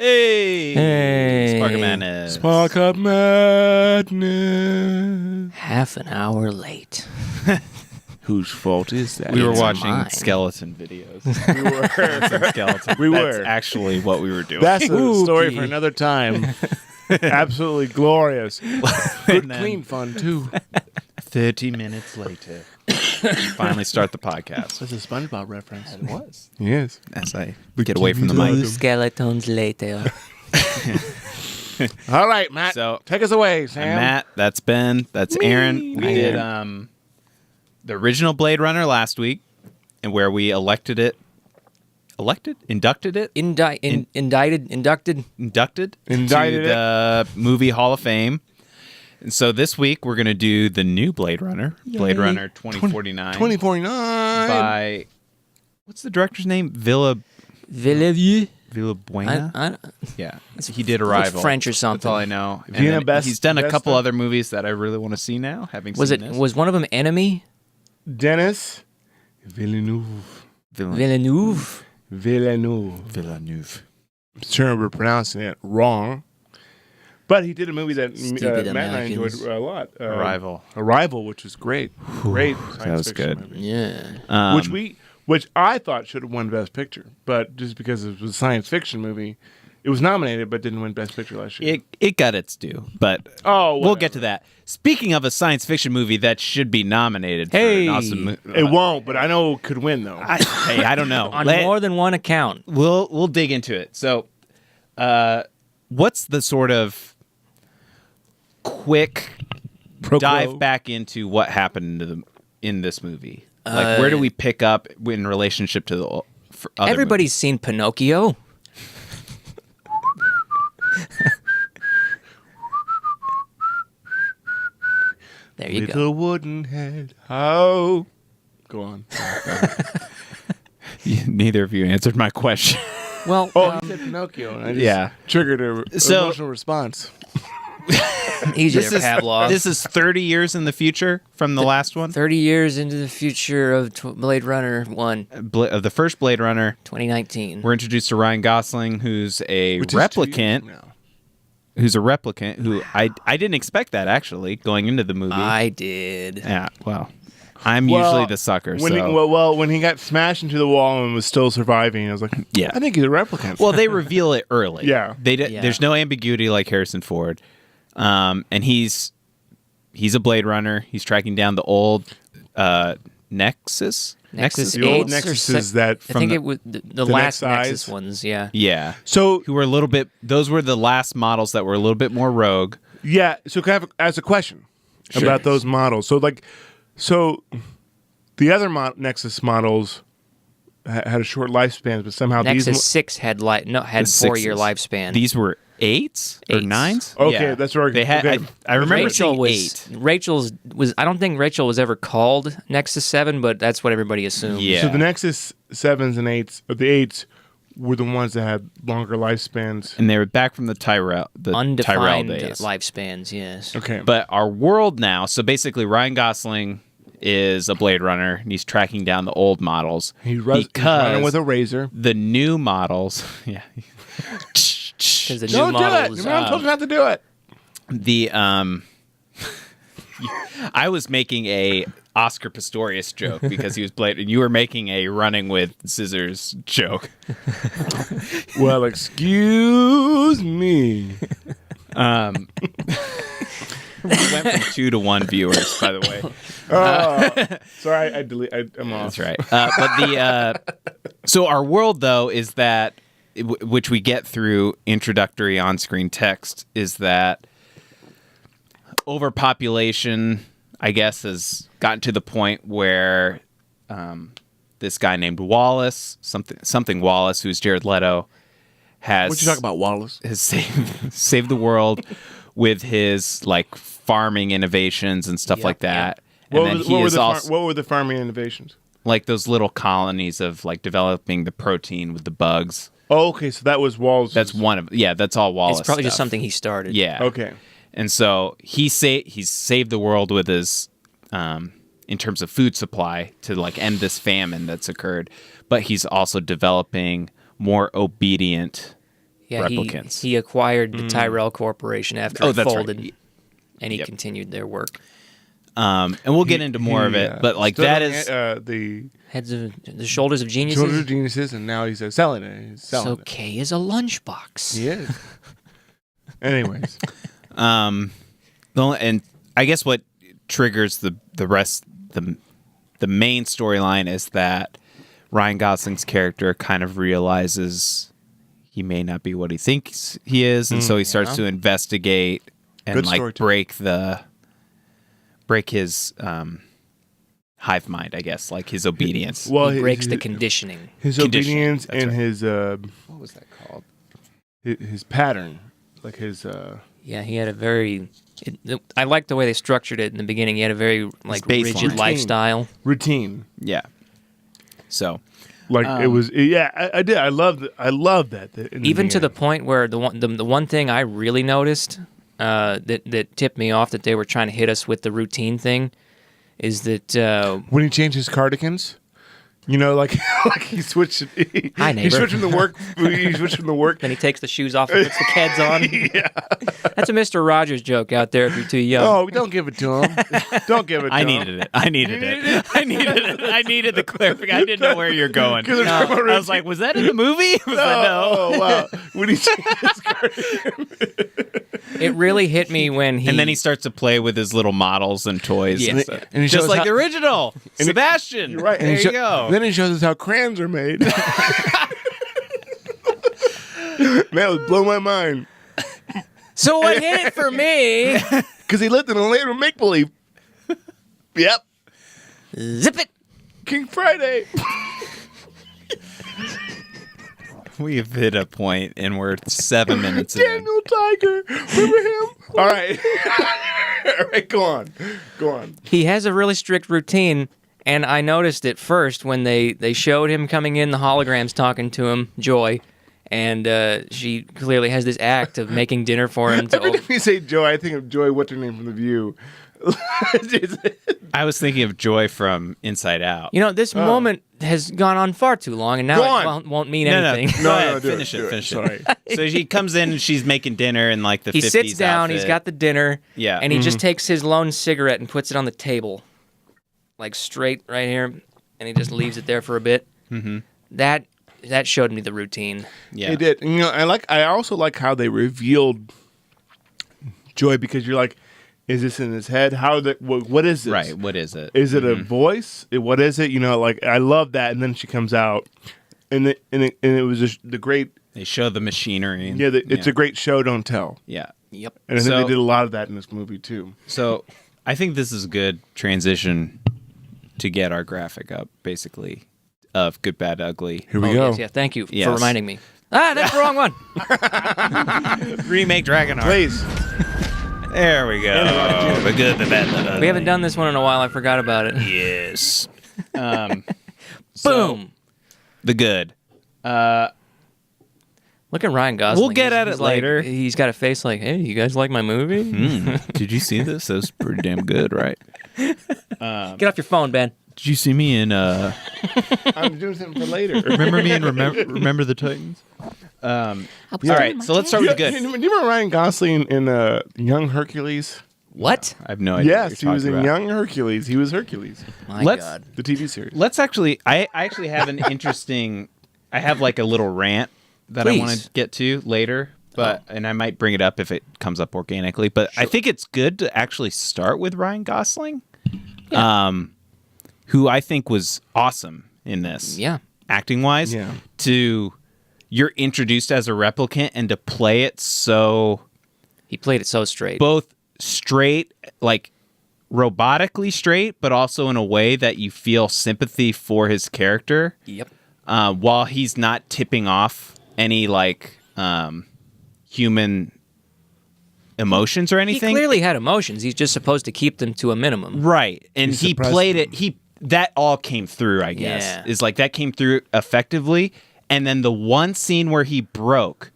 Hey. Spark of Madness. Spark of Madness. Half an hour late. Whose fault is that? We were It's watching mine. skeleton videos. We were. Skeleton. We That's were. actually what we were doing. That's a story Spooky. for another time. Absolutely glorious. Good, then- clean fun, too. 30 minutes later, we finally start the podcast. That's a SpongeBob reference. It was. Yes. As I get away from the Two mic. skeletons later. All right, Matt. So- take us away, I'm Sam. Matt, that's Ben, that's Aaron. We did the original Blade Runner last week, and where we inducted it. Indicted, inducted. Inducted Indicted to the Movie Hall of Fame. And so this week we're going to do the new Blade Runner, Blade Runner 2049. 2049. By, what's the director's name? Villevue. Villabuena? Yeah. He did It's Arrival. French or That's something. all I know. And Vienna then Best- he's done a couple Besta? other movies that I really want to see now, having Was seen it? this. Was one of them Enemy? Dennis Villeneuve. Villeneuve. Villeneuve. I'm sure we're pronouncing it wrong. But he did a movie that Stupid Matt and I enjoyed Americans. a lot. Arrival. Which was great. Great science that was fiction good. movie. Yeah. Which I thought should have won Best Picture, but just because it was a science fiction movie, it was nominated but didn't win Best Picture last year. It got its due, but Oh, we'll whatever. get to that. Speaking of a science fiction movie that should be nominated Hey. for an awesome It won't, but I know it could win though. I don't know. On more than one account. We'll dig into it. So, what's the sort of quick dive back into what happened in this movie? Like, where do we pick up in relationship to the other Everybody's seen Pinocchio. There you Little go. wooden head. Oh. Go on. movies? Neither of you answered my question. Well, Oh, he said Pinocchio. And I just Yeah. triggered an So- emotional response. easy This there, is Pavlov. this is 30 years in the future from the last one. 30 years into the future of Blade Runner 1, Of the first Blade Runner, 2019. we're introduced to Ryan Gosling, who's a Which is 2 years replicant. from now. Who's a replicant? Who I didn't expect that actually going into the movie. I did. Yeah, well, I'm usually the sucker. When So. when he got smashed into the wall and was still surviving, I was like, Yeah. I think he's a replicant. Well, they reveal it early. Yeah. Yeah. There's no ambiguity like Harrison Ford, and he's a Blade Runner. He's tracking down the old Nexus. Nexus the old 8s or Nexuses that I think the- it was the the last next Nexus size. ones, yeah. Yeah. So Who were a little bit? Those were the last models that were a little bit more rogue. yeah, so can I have ask a question about those models? So the other Nexus models had a short lifespan, but somehow Nexus 6 had The 4-year sixes. lifespan. These were 8s or Eights. 9s. Okay, Yeah. that's where they had. okay. I remember Rachel seeing 8. was I don't think Rachel was ever called Nexus 7, but that's what everybody assumed. Yeah. So the Nexus 7s and 8s, or the 8s, were the ones that had longer lifespans. And they were back from the Tyrell Undefined days. lifespans, yes. Okay, But our world now, so basically Ryan Gosling is a Blade Runner and he's tracking down the old models. he's running because with a razor. the new models, yeah. Because the new Don't do it. models, I'm told you not to do it. The I was making a Oscar Pistorius joke because he was Blade, and you were making a running with scissors joke. Well, excuse me. We went from 2 to 1 viewers, by the way. Sorry, I'm off. That's right. So our world, though, is that, which we get through introductory on-screen text, is that overpopulation, I guess, has gotten to the point where this guy named Wallace, something Wallace, who's Jared Leto, has What you talk about, Wallace? has saved the world with his like farming innovations and stuff like that. And then he is also What were the farming innovations? like those little colonies of like developing the protein with the bugs. Oh, okay, so that was Wallace. That's one of that's all Wallace. it's probably just stuff. something he started. Yeah. Okay. And so he's saved the world with his in terms of food supply to like end this famine that's occurred, but he's also developing more obedient replicants. He acquired the Tyrell Corporation after it that's folded, right. and he continued their work. And we'll get into more of it, but like that is the The shoulders of geniuses. Children of Geniuses, and now he's selling it. He's selling So it. Kay is a lunchbox. He is. Anyways, and I guess what triggers the main storyline is that Ryan Gosling's character kind of realizes he may not be what he thinks he is, and so he starts to investigate and Good like story, too. break his hive mind, I guess, like his obedience. well, He breaks the conditioning. his conditioning, obedience that's and right. his What was that called? his pattern, like his Yeah, he had a very. I liked the way they structured it in the beginning. He had a very like baseline. rigid Routine. lifestyle. routine. Yeah. So Like it was. Yeah, I did. I loved that. Even to the point where the one thing I really noticed that tipped me off that they were trying to hit us with the routine thing is that when he changed his cardigans. Like he switched. Hi, He neighbor. switched from the work. He switched from the work. then he takes the shoes off and puts the Keds on. That's a Mr. Rogers joke out there if you're too young. Oh, don't give it to him. Don't give it to I him. needed it. I needed it. I needed the clarification. I didn't know where you're going. Because they're talking about I was like, was that in the movie? Was that no? Oh, wow. When he changed his cardigan. It really hit me when he And then he starts to play with his little models and toys. Yeah. And stuff. And he Just shows like how- the original. Sebastian. You're right. There you go. Then he shows us how crayons are made. Man, it would blow my mind. So what hit it for me? Because he lived in a land of make-believe. Yep. Zip it. King Friday. We have hit a point and we're 7 minutes in. Daniel Tiger. Remember him? All right. All right, go on. Go on. He has a really strict routine, and I noticed it first when they showed him coming in, the holograms talking to him, Joy, and she clearly has this act of making dinner for him. Every time you say Joy, I think of Joy, what's her name from The View? I was thinking of Joy from Inside Out. This moment has gone on far too long, and now Go it on. won't mean No, anything. Go No, ahead, do it, finish do it. it. Finish Sorry. it. So she comes in and she's making dinner in like the He 50s sits down, outfit. he's got the dinner, Yeah. and he just takes his lone cigarette and puts it on the table, like straight right here, and he just leaves it there for a bit. Mm-hmm. That showed me the routine. Yeah. It did. And, I also like how they revealed Joy, because you're like, is this in his head? What is this? Right. What is it? Is it a voice? What is it? I love that. And then she comes out, and it was just the great. They show the machinery. And, It's a great show. Don't tell. Yeah. Yep. And I think So- they did a lot of that in this movie too. So I think this is a good transition to get our graphic up, basically, of Good, Bad, Ugly. Here we Oh, go. yes, yeah. Thank you Yes. for reminding me. That's the wrong one. Remake Dragonheart. Please. There we go. The Good, the Bad, the Ugly. We haven't done this one in a while. I forgot about it. Yes. Boom. The Good. Look at Ryan Gosling. We'll get at it later. He's got a face like, hey, you guys like my movie? Did you see this? That was pretty damn good, right? Get off your phone, Ben. Did you see me in I'm doing something for later. Remember me in Remember the Titans? All right, so let's start with the Do good. you remember Ryan Gosling in Young Hercules? What? I have no idea. Yes, what he you're was in talking about. Young Hercules. He was Hercules, My Let's- God. the TV series. Let's actually. I actually have an interesting. I have like a little rant that I want Please. to get to later, and I might bring it up if it comes up organically. But I think it's good to actually start with Ryan Gosling, who I think was awesome in this. Yeah. acting wise. Yeah. You're introduced as a replicant, and to play it so He played it so straight. both straight, like robotically straight, but also in a way that you feel sympathy for his character. Yep. While he's not tipping off any like human emotions or He anything. clearly had emotions. He's just supposed to keep them to a minimum. Right. And He he suppressed played them. it. That all came through, I guess. Yeah. Is like that came through effectively. And then the one scene where he broke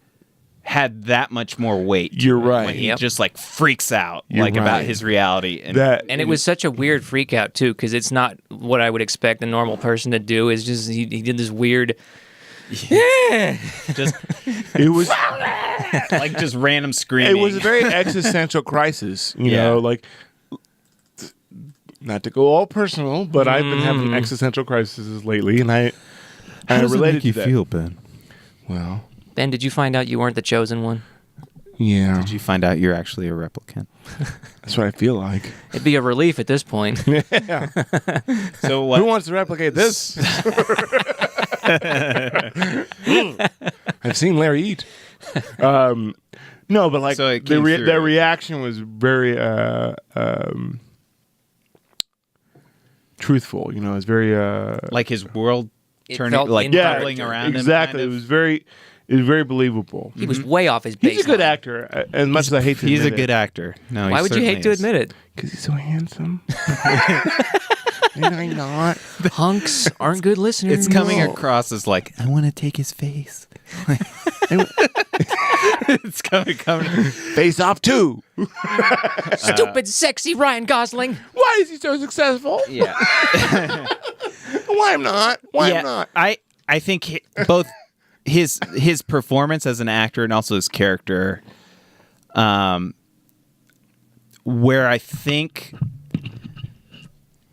had that much more weight. to You're it, right. When he Yep. just like freaks out You're like about right. his reality. And And it was such a weird freak out too, because it's not what I would expect a normal person to do. Is just he did this weird just It was like just random screaming. it was a very existential crisis, you know, like not to go all personal, but I've been having existential crises lately, and I related to that. Ben? Well, Ben, did you find out you weren't the chosen one? yeah, Did you find out you're actually a replicant? that's what I feel like. It'd be a relief at this point. So Who what? wants to replicate this? I've seen Larry eat. No, but like So it came through. their reaction was very truthful. You know, it's very Like his world It turning, felt like in doubling character. around exactly. him. It was very believable. He was way off his baseline. He's a good actor. As much as I hate to He's a admit good actor. No, Why would you hate to admit it? because he's so handsome. Am I not? Hunks aren't good listeners. It's coming No. across as like, I want to take his face. It's coming. Face Off 2. Stupid, sexy Ryan Gosling. Why is he so successful? Yeah. Why I'm not? Why Yeah, I'm not? I think both his performance as an actor and also his character, where I think,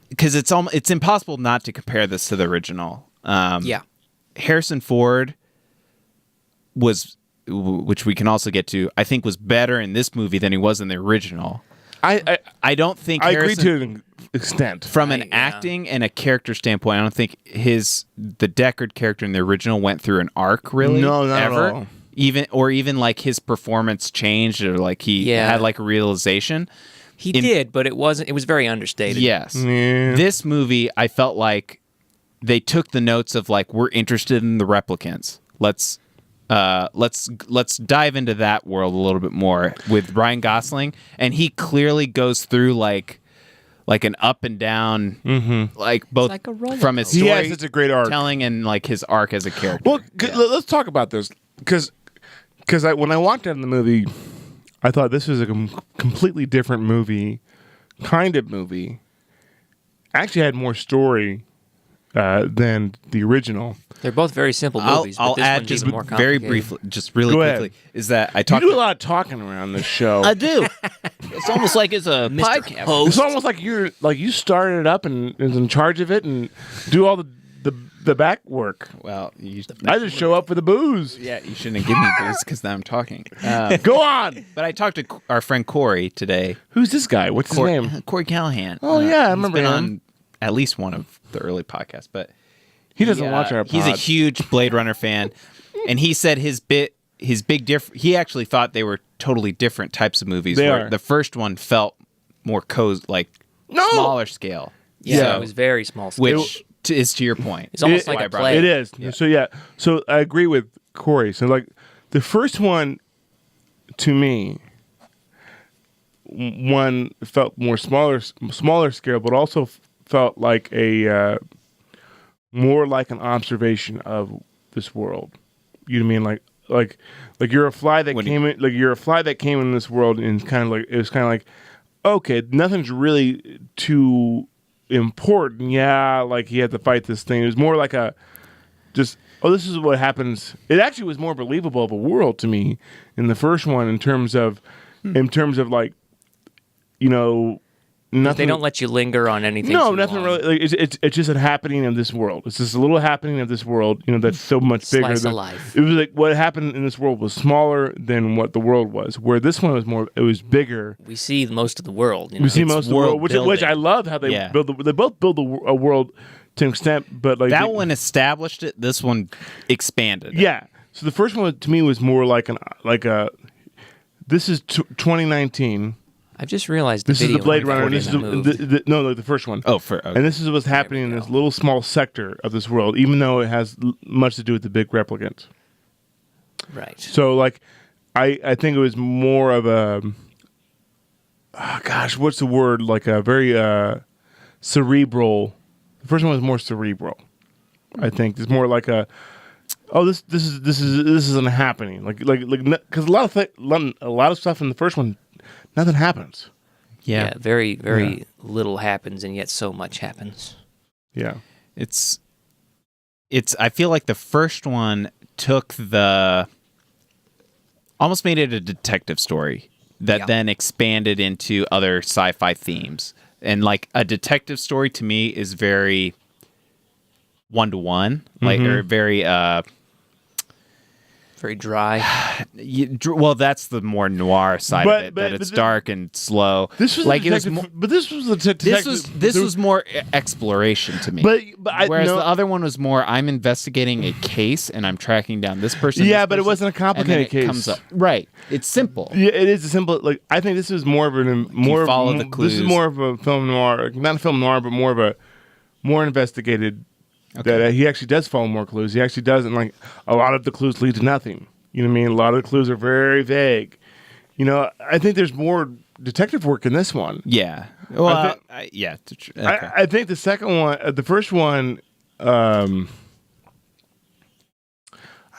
because it's impossible not to compare this to the original. Yeah. Harrison Ford was, which we can also get to, I think was better in this movie than he was in the original. I don't think I agree Harrison, to an extent. from an yeah. acting and a character standpoint, I don't think the Deckard character in the original went through an arc really. No, not at ever. all. Even like his performance changed, or like he Yeah. had like a realization. He did, but it was very understated. Yes. Yeah. This movie, I felt like they took the notes of like, we're interested in the replicants. Let's dive into that world a little bit more with Ryan Gosling, and he clearly goes through like an up and down, like both like a roller from his coaster. He story has such a great arc. telling and like his arc as a character. Well, let's talk about this because when I walked out of the movie, I thought this was a completely different kind of movie. Actually, had more story than the original. They're both very simple movies, but I'll this add one's just even more very complicated. briefly, just really Go quickly, ahead. is that I You talked. do a lot of talking around this show. I do. It's almost like it's a Mr. podcast. Host. It's almost like you started it up and is in charge of it and do all the back work. Well, I just show up for the booze. yeah, you shouldn't have given me booze because now I'm talking. Go on. But I talked to our friend Corey today. Who's this guy? What's his name? Corey Callahan. Oh, yeah, I he's remember been him. on at least one of the early podcasts, but He doesn't watch our pod. He's a huge Blade Runner fan, and he said his big he actually thought they were totally different types of movies. They where are. The first one felt more smaller scale. Yeah, Yeah. it was very small. scale. Which is to your point. It's almost It- like why I a brought play. It is. Yeah. So I agree with Corey. So like the first one, to me, one felt more smaller scale, but also felt like a more like an observation of this world. You know what I mean? Like you're a fly that When came in. Like you're a fly that came in this world, and it was kind of like, okay, nothing's really too important. Yeah, like he had to fight this thing. It was more like this is what happens. It actually was more believable of a world to me in the first one in terms of like, you know, nothing. They don't let you linger on anything. No, too nothing long. really. Like, it's just a happening of this world. It's just a little happening of this world. You know, that's so much bigger. Slice of than, life. It was like what happened in this world was smaller than what the world was. Where this one was more. It was bigger. We see most of the world. You know? We see It's most of the world world, which building. I love how they Yeah. build. They both build a world to an extent, but like That one established it. This one expanded. it. Yeah. So the first one to me was more like a. This is 2019. I've just realized This is the video Blade recording Runner. This is that moved. no, the first one. Oh, okay. And this is what's happening in this little small sector of this world, even though it has much to do with the big replicant. Right. So, like, I think it was more of a, what's the word? Like a very cerebral. The first one was more cerebral. I think it's more like a, this isn't happening. Like because a lot of stuff in the first one, nothing happens. Yeah, very, very little happens, and yet so much happens. Yeah. It's I feel like the first one almost made it a detective story that then expanded into other sci-fi themes. And like a detective story to me is very one-to-one, like or very Very dry. well, that's the more noir side of it. That it's dark and slow. This was like it was more, but this was the detective. This was more exploration to me. Whereas the other one was more I'm investigating a case and I'm tracking down this person. Yeah, this but it person, wasn't a complicated case. Comes up. Right. It's simple. Yeah, it is a simple. Like I think this is more of follow the clues. This is more of a film noir, not a film noir, but more of a more investigated. Okay. That he actually does follow more clues. He actually doesn't, like, a lot of the clues lead to nothing. You know what I mean? A lot of the clues are very vague. You know, I think there's more detective work in this one. Yeah. Well, yeah. Okay. I think the second one, the first one, I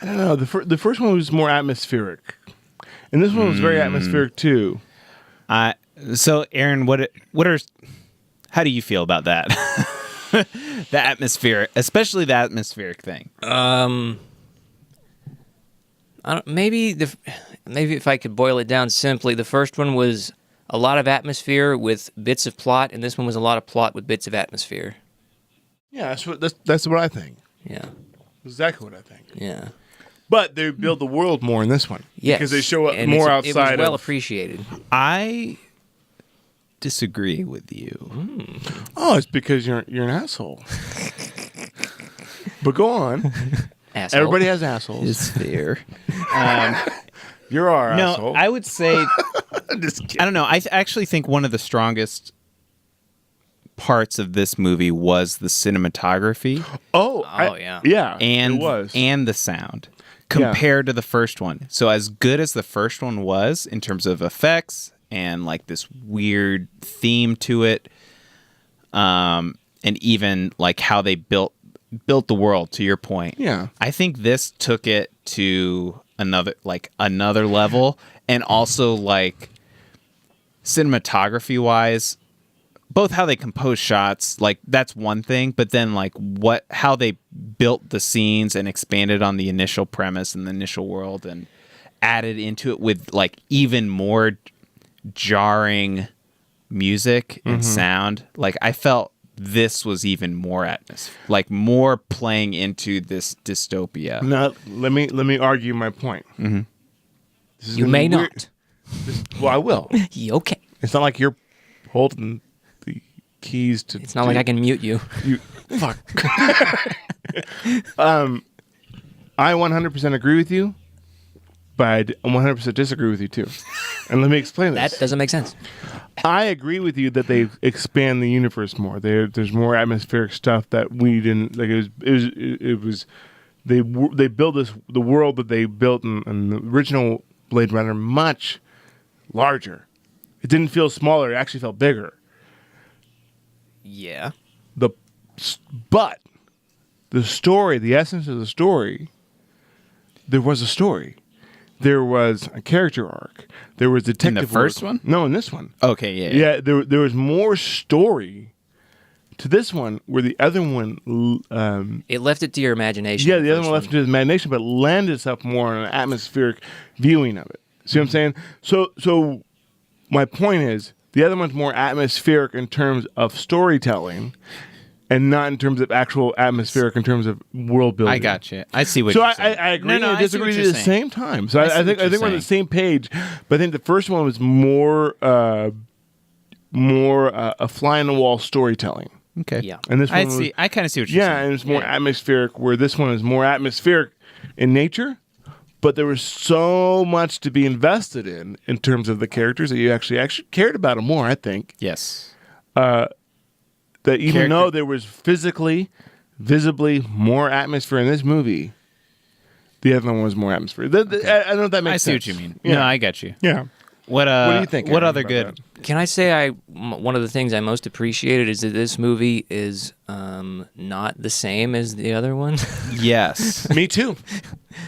don't know. The first one was more atmospheric, and this one was very atmospheric too. So, Aaron, how do you feel about that? The atmospheric, especially the atmospheric thing. Maybe if I could boil it down simply, the first one was a lot of atmosphere with bits of plot, and this one was a lot of plot with bits of atmosphere. Yeah, that's what I think. Yeah, exactly what I think. Yeah, but they build the world more in this one. Yes, because they show up more outside. It was well appreciated. I disagree with you. Oh, it's because you're an asshole. But go on. Asshole. Everybody has assholes. It's fair. You're our asshole. No, I would say. Just kidding. I don't know. I actually think one of the strongest parts of this movie was the cinematography. Yeah, and it was, and the sound compared to the first one. So as good as the first one was in terms of effects and like this weird theme to it, and even like how they built the world, to your point. Yeah, I think this took it to another level, and also like cinematography wise, both how they compose shots, like that's one thing, but then like how they built the scenes and expanded on the initial premise and the initial world and added into it with like even more jarring music and sound. Like I felt this was even more like more playing into this dystopia. Now let me argue my point. Mm-hmm. You may not. Well, I will. Okay. It's not like you're holding the keys to. It's not like I can mute you. You fuck. I 100% agree with you, but I 100% disagree with you too. And let me explain this. That doesn't make sense. I agree with you that they expand the universe more. There's more atmospheric stuff that we didn't like. It was they built the world that they built in the original Blade Runner much larger. It didn't feel smaller. It actually felt bigger. Yeah. But the story, the essence of the story, there was a story. There was a character arc. There was detective. In the first work. one? No, in this one. Okay, yeah. There was more story to this one, where the other one it left it to your imagination. Yeah, the other one left it to the imagination, but landed itself more on an atmospheric viewing of it. See what I'm saying? So my point is, the other one's more atmospheric in terms of storytelling, and not in terms of actual atmospheric in terms of world building. I got you. I see what you're saying. I agree and I disagree at the same time. So I think we're on the same page. But I think the first one was more a fly on the wall storytelling. Okay. Yeah. And this one I kind of see what you're saying. Yeah, and it's more atmospheric, where this one is more atmospheric in nature, but there was so much to be invested in terms of the characters that you actually cared about them more, I think. Yes. That even though there was visibly more atmosphere in this movie, the other one was more atmosphere. I don't know if that makes sense. I see what you mean. Yeah. No, I get you. Yeah. What do you think? What Aaron, other about good? that? Can I say one of the things I most appreciated is that this movie is not the same as the other one. Yes. Me too.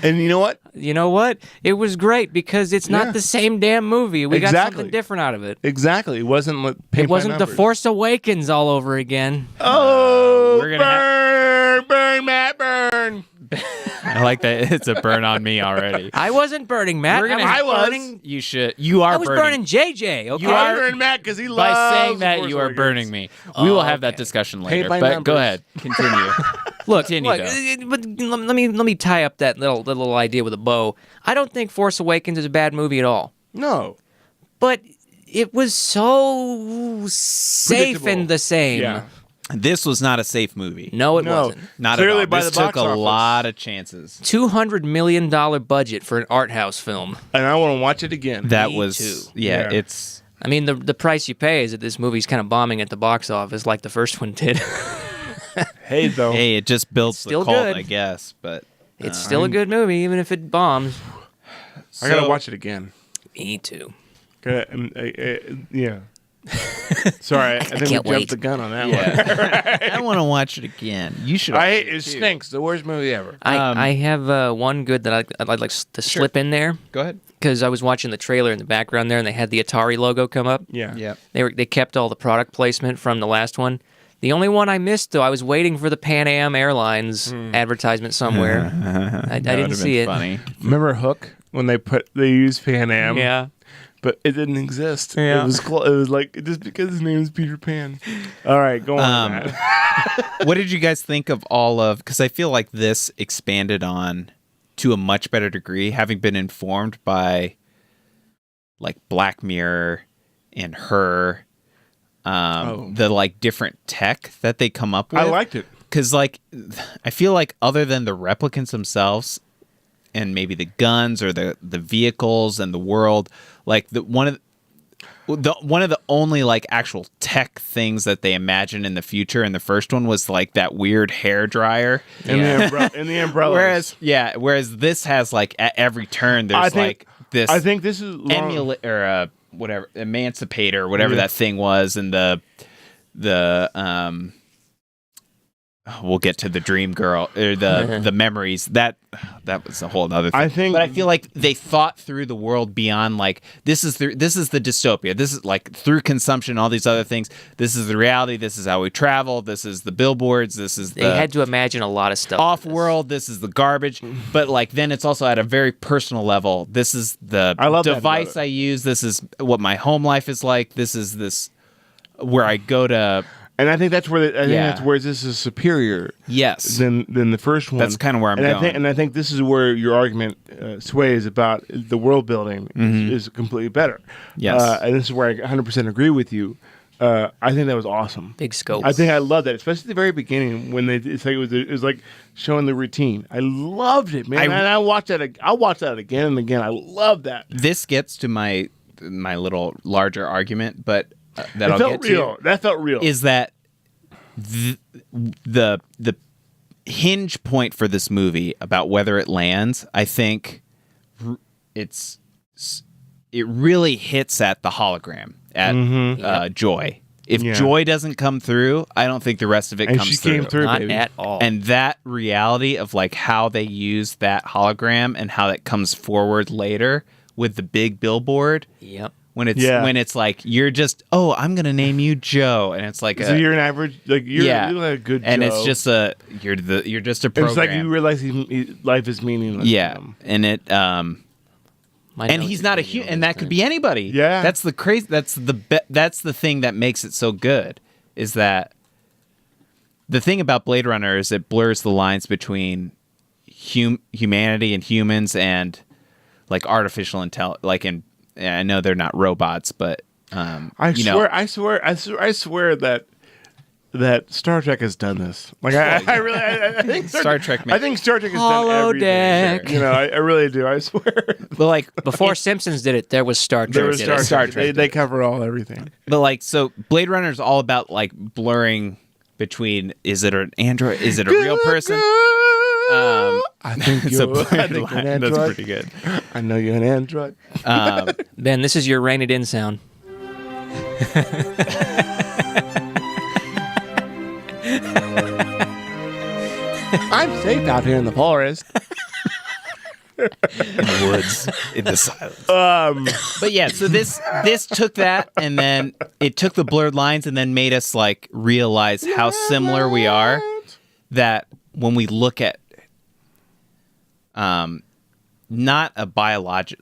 And you know what? You know what? It was great because it's not the same damn movie. We got something different out of it. Exactly. It wasn't The Force Awakens all over again. Oh, we're gonna burn, Matt, burn. I like that it's a burn on me already. I wasn't burning Matt. I was. burning. You should. You are. I was burning JJ. Okay. You are burning Matt because he loves. By saying that, Force you are Awakens. burning me. We will have that okay. discussion Paint later. by But numbers. go ahead. Continue. Look, Continue, but let me tie up that little idea with a bow. I don't think Force Awakens is a bad movie at all, No. but it was so safe Predictable. and the same. Yeah. This was not a safe movie. No, it No. wasn't. Not Clearly at all. by This the box took a office. lot of chances. $200 million budget for an art house film. And I want to watch it again. That Me was too. yeah. Yeah. It's I mean, the price you pay is that this movie's kind of bombing at the box office like the first one did. Hey, though. hey, it just builds the still cult, good. I guess. But It's still a good movie, even if it bombs. I gotta So- watch it again. Me too. Yeah. Sorry, I think we can't jumped wait. the gun on that one. yeah. I want to watch it again. You should. It stinks. The worst movie ever. I have one good that I'd like to slip in there Go ahead. because I was watching the trailer in the background there, and they had the Atari logo come up. Yeah. Yeah. They kept all the product placement from the last one. The only one I missed, though, I was waiting for the Pan Am Airlines advertisement somewhere. I didn't see it. Funny. Remember Hook when they used Pan Am? Yeah. But it didn't exist. Yeah. It was like just because his name is Peter Pan. All right, go on. Matt. What did you guys think of all of? Because I feel like this expanded on to a much better degree, having been informed by like Black Mirror and Her, the like different tech that they come up with. I liked it. Because like I feel like other than the replicants themselves and maybe the guns or the vehicles and the world, like one of the only like actual tech things that they imagine in the future in the first one was like that weird hair dryer. And the umbrellas. Whereas this has like at every turn there's like this. I think this is emulate or whatever emancipator or whatever that thing was, and the we'll get to the dream girl or the memories that was a whole other thing. But I feel like they thought through the world beyond like this is the dystopia. This is like through consumption, all these other things. This is the reality. This is how we travel. This is the billboards. This is They had to imagine a lot of stuff. off world. This is the garbage. But like then it's also at a very personal level. This is the love that device about it. I use. This is what my home life is like. This is where I go to. And I think that's where that's where this is superior. Yes. Than the first one. That's kind of where I'm going. I think this is where your argument sways about the world building is completely better. Yes. And this is where I 100% agree with you. I think that was awesome. Big scope. I think I love that, especially at the very beginning when it was like showing the routine. I loved it, man. And I watched that. I'll watch that again and again. I love that. This gets to my little larger argument, but that It I'll felt get real. to That felt real. is that the hinge point for this movie about whether it lands. I think it really hits at the hologram at Joy. If Joy doesn't come through, I don't think the rest of it And comes she through. came through, Not baby. at all. And that reality of like how they use that hologram and how that comes forward later with the big billboard. Yep. When it's like you're just I'm gonna name you Joe, and it's like So you're an average, like you're like a good and Joe. it's just you're just a And program. it's like you realize life is meaningless. yeah, to him. and it My and notes he's are not a taking human, over and this that could time. be anybody. Yeah. that's the crazy. That's the thing that makes it so good is that the thing about Blade Runner is it blurs the lines between humanity and humans and like artificial intelligence. Like I know they're not robots, but I swear that Star Trek has done this. Like I think Star Trek. I think Star Trek has done everything. Holodeck. You know, I really do. I swear. But like Before Simpsons did it, there was Star Trek. There was did it. Star Trek. They cover everything. But like, so Blade Runner is all about like blurring between is it an android, is it a real person? I think It's a you're blurred an line. android. That's pretty good. I know you're an android. Ben, this is your rein it in sound. I'm safe out here in the forest. In the woods, in the silence. But yeah, so this took that, and then it took the blurred lines, and then made us like realize how similar we are. That when we look at not a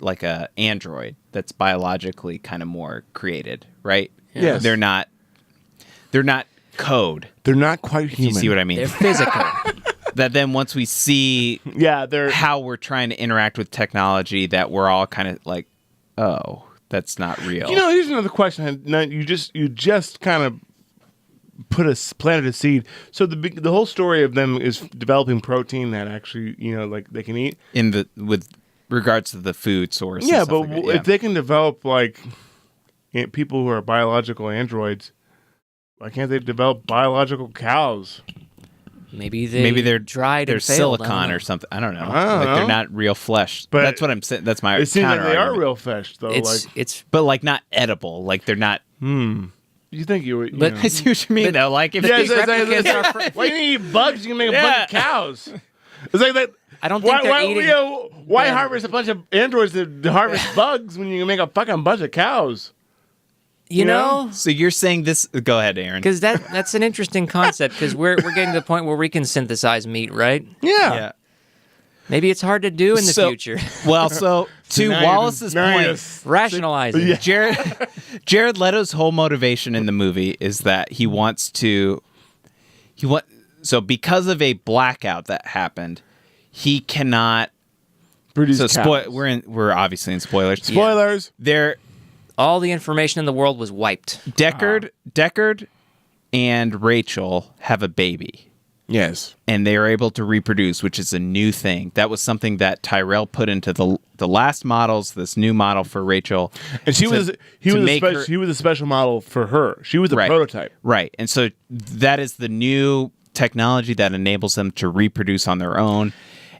like a android that's biologically kind of more created, right? Yes. They're not code. They're not quite If human. you see what I mean? They're physical. That then once we see they're how we're trying to interact with technology, that we're all kind of like, oh, that's not real. Here's another question. Now, you just kind of planted a seed. So the whole story of them is developing protein that actually, like they can eat. With regards to the food source. Yeah, and stuff but like that, if they can develop like people who are biological androids, why can't they develop biological cows? Maybe they're dried. They're and failed. silicon or something. I don't know. I don't know. They're not real flesh. But that's what I'm saying. That's my It seems like counter they are argument. real fish, though. It's But like not edible. Like they're not. You think you would? But- I see what you mean though. Like if these replicants are Why do you eat bugs? You can make a bunch of cows. It's like that. I don't think they're eating. Why harvest a bunch of androids to harvest bugs when you can make a fucking bunch of cows? You know, So you're saying this? Go ahead, Aaron. because that's an interesting concept. Because we're getting to the point where we can synthesize meat, right? Yeah. Maybe it's hard to do in the So- future. Well, so to Now Wallace's point, Rationalizing. Yeah. Jared Leto's whole motivation in the movie is that he wants to. So because of a blackout that happened, he cannot. Produce So cows. we're obviously in spoilers. Spoilers. They're All the information in the world was wiped. Deckard and Rachel have a baby, Yes. and they are able to reproduce, which is a new thing. That was something that Tyrell put into the last models. This new model for Rachel, And he was her- a special model for her. She was a Right. prototype. right? And so that is the new technology that enables them to reproduce on their own.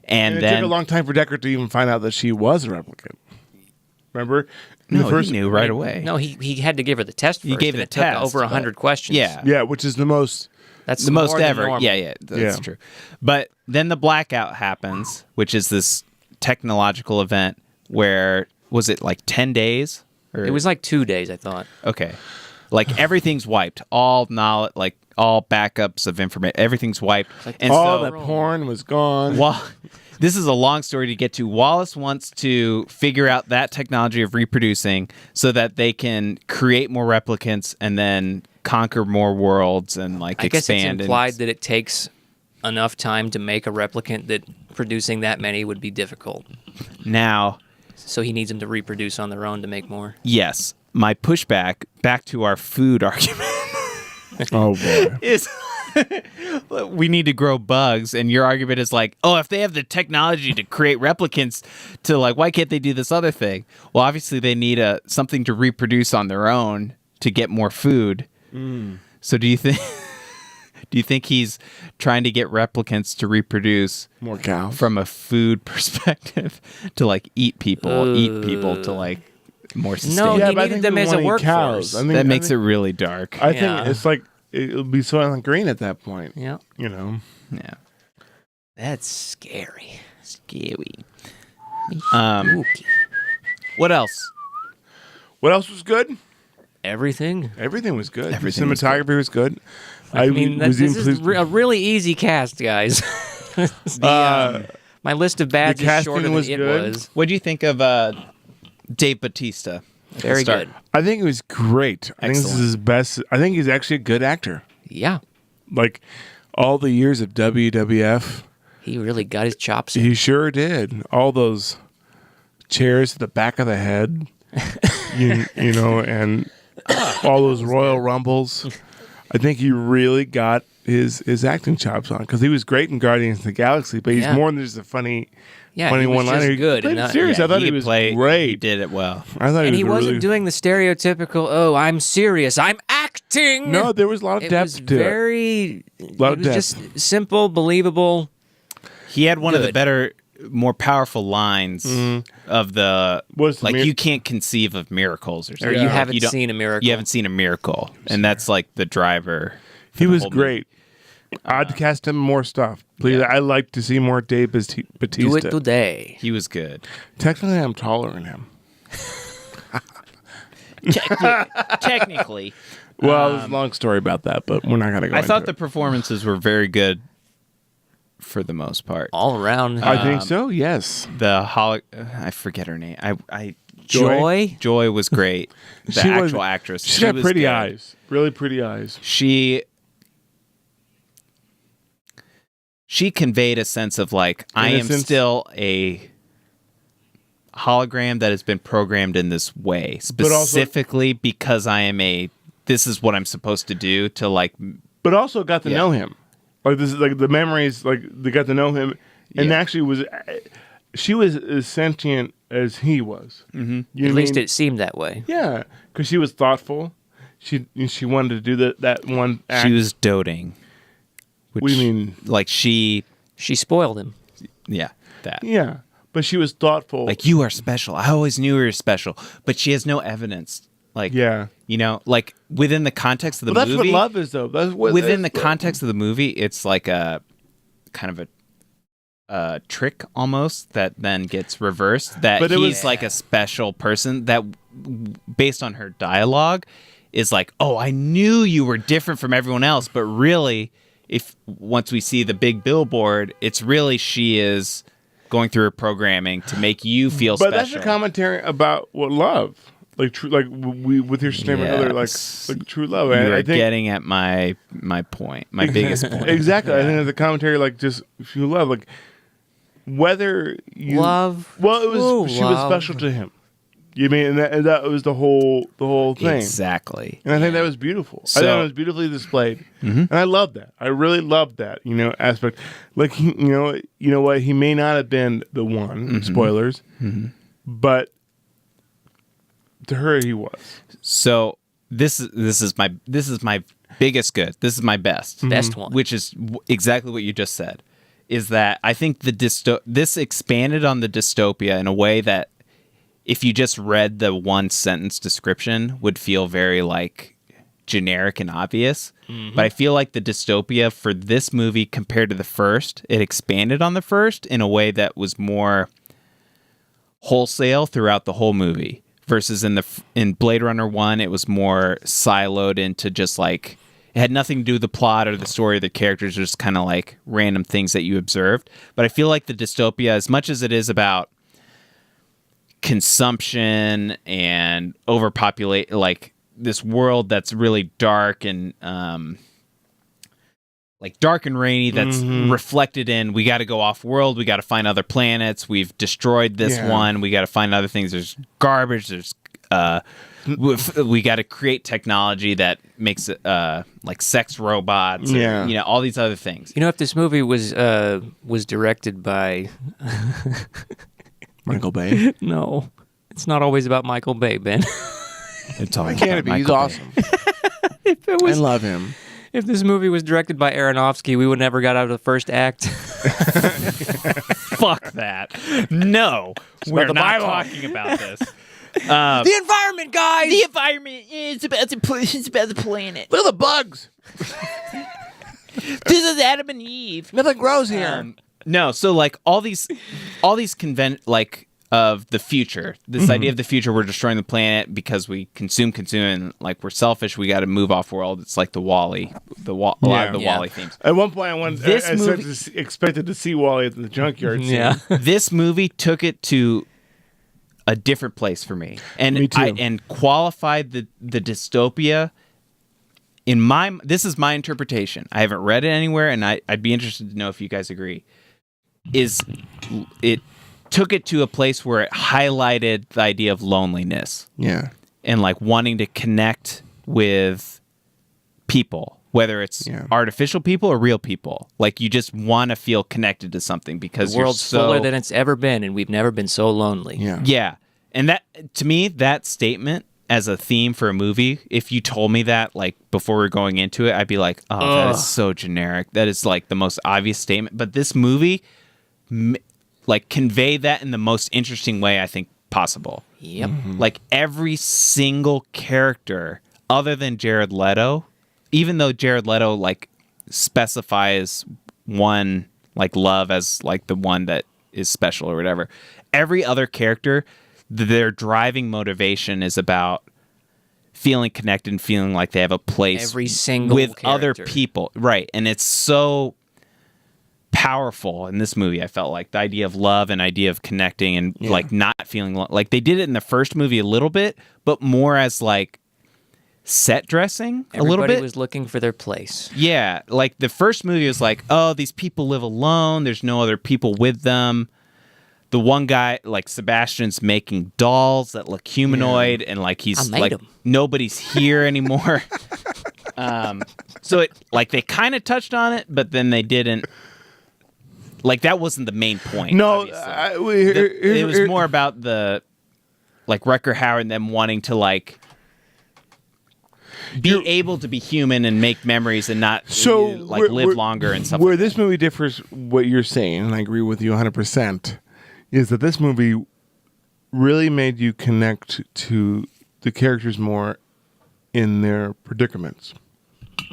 And And it then took a long time for Deckard to even find out that she was a replicant. Remember? In no, he knew right away. No, he had to give her the test first. He gave and the it took test, over 100 but- questions. Yeah, Yeah, which is the most. That's the most more than ever. normal. Yeah, that's Yeah. true. But then the blackout happens, which is this technological event where was it like 10 days? Or, It was like 2 days, I thought. okay, like everything's wiped. All knowledge, like all backups of information, everything's wiped. And All so, that porn was gone. this is a long story to get to. Wallace wants to figure out that technology of reproducing so that they can create more replicants and then conquer more worlds and like I guess it's expand. implied that it takes enough time to make a replicant that producing that many would be difficult. Now, So he needs them to reproduce on their own to make more. yes, my pushback back to our food argument Oh boy. is we need to grow bugs, and your argument is like, oh, if they have the technology to create replicants, to like, why can't they do this other thing? Well, obviously they need something to reproduce on their own to get more food. So do you think he's trying to get replicants to reproduce More cows. from a food perspective to like eat people to like more sustainable? No, yeah, he but I needed think them we as a wanna eat workforce. cows. I think, That makes it really dark. I think Yeah. it's like it'll be Soylent Green at that point. Yeah. You know. Yeah. That's scary. Scary. Spooky. What else? What else was good? Everything. Everything was good. Everything The was cinematography was good. I mean, was this even is pleased- a really easy cast, guys. My list of bads is casting shorter than was it good. was. What do you think of Dave Bautista? at the Very start? good. I think it was great. I think this is Excellent. his best. I think he's actually a good actor. Yeah. Like all the years of WWF, He really got his chops in. he sure did. All those chairs to the back of the head, you know, and all those Royal Rumbles. I think he really got his acting chops on because he was great in Guardians of the Galaxy, but he's Yeah. more than just a funny Yeah, funny he was one-liner. just good. He played and it not- serious. Yeah, I thought he could was play, great. He did it well. I thought And he was wasn't really, doing the stereotypical, oh, I'm serious, I'm acting. No, there was a lot of it depth was to it. very, Lot it of was depth. just simple, believable. He had one of the Good. better, more powerful lines of the Was the like mir- you can't conceive of miracles or Or something. you haven't don't- seen a miracle. You haven't seen a miracle, and that's like the driver. for He the was whole movie. great. I'd cast him more stuff. Please, Yeah. I'd like to see more Dave Do Bautista. it today. He was good. Technically, I'm taller than him. Technically, Well, there's a long story about that, but we're not going to go I into thought it. the performances were very good for the most part. All around. I think so. Yes. I forget her name. Joy? Joy was great. The actual actress. She's got was pretty good. eyes. Really pretty eyes. She conveyed a sense of like, I am still a hologram that has been programmed in this way, specifically because I am this is what I'm supposed to do to like. But also got to know him. Like this is like the memories, like they got to know him, and actually she was as sentient as he was. Mm-hmm. At least it seemed that way. Yeah, because she was thoughtful. She wanted to do that one act. She was doting. What do you mean? Like she spoiled him. Yeah, that. Yeah, but she was thoughtful. Like, you are special. I always knew you were special, but she has no evidence. Like, like within the context of the movie. That's what love is, though. Within the context of the movie, it's like a kind of a trick almost that then gets reversed. That he's like a special person that, based on her dialogue, is like, oh, I knew you were different from everyone else, but really, once we see the big billboard, it's really she is going through her programming to make you feel special. But that's a commentary about what love. Like true, like we with your significant other, like true love. You are getting at my point, my biggest point. Exactly. I think it's a commentary, like just true love, like whether you love. Well, it was she was special to him. You mean, and that was the whole thing. Exactly. And I think that was beautiful. I thought it was beautifully displayed, and I love that. I really loved that. Aspect. Like you know what? He may not have been the one. Spoilers, but to her, he was. So this is my biggest good. This is my best one, which is exactly what you just said. Is that I think this expanded on the dystopia in a way that if you just read the one sentence description would feel very like generic and obvious. But I feel like the dystopia for this movie compared to the first, it expanded on the first in a way that was more wholesale throughout the whole movie. Versus in Blade Runner 1, it was more siloed into just like, it had nothing to do with the plot or the story of the characters, just kind of like random things that you observed. But I feel like the dystopia, as much as it is about consumption and overpopulate, like this world that's really dark and dark and rainy, that's reflected in, we got to go off world, we got to find other planets, we've destroyed this one, we got to find other things, there's garbage, there's we got to create technology that makes it like sex robots, or, all these other things. If this movie was directed by Michael Bay. No, it's not always about Michael Bay, Ben. It's all can't be. He's awesome. I love him. If this movie was directed by Aronofsky, we would never got out of the first act. Fuck that. No, we're not talking about this. The environment, guys! The environment is about the planet. Look at the bugs. This is Adam and Eve. Nothing grows here. No, so like all these of the future, this idea of the future, we're destroying the planet because we consume, and like we're selfish. We got to move off world. It's like the Wall-E, a lot of the Wall-E themes. At one point, I expected to see Wall-E at the junkyard scene. Yeah, this movie took it to a different place for me, and me too. and qualified the dystopia. This is my interpretation. I haven't read it anywhere, and I'd be interested to know if you guys agree. It took it to a place where it highlighted the idea of loneliness. Yeah. And like wanting to connect with people, whether it's artificial people or real people. Like you just want to feel connected to something because the world's fuller than it's ever been, and we've never been so lonely. Yeah. Yeah. And that, to me, that statement as a theme for a movie, if you told me that like before we're going into it, I'd be like, oh, that is so generic. That is like the most obvious statement. But this movie like convey that in the most interesting way I think possible. Yep. Like every single character other than Jared Leto, even though Jared Leto like specifies one like love as like the one that is special or whatever, every other character, their driving motivation is about feeling connected and feeling like they have a place every single with character. Other people. Right. And it's so powerful in this movie. I felt like the idea of love and idea of connecting and like not feeling like they did it in the first movie a little bit, but more as like set dressing a little bit. Everybody was looking for their place. Yeah, like the first movie was like, oh, these people live alone. There's no other people with them. The one guy, like Sebastian's making dolls that look humanoid, and like he's like nobody's here anymore. So it like they kind of touched on it, but then they didn't. Like that wasn't the main point. No, it was more about the like Rutger Hauer and them wanting to like be able to be human and make memories and not live longer and stuff. Where like this that. movie differs, what you're saying, and I agree with you 100%, is that this movie really made you connect to the characters more in their predicaments,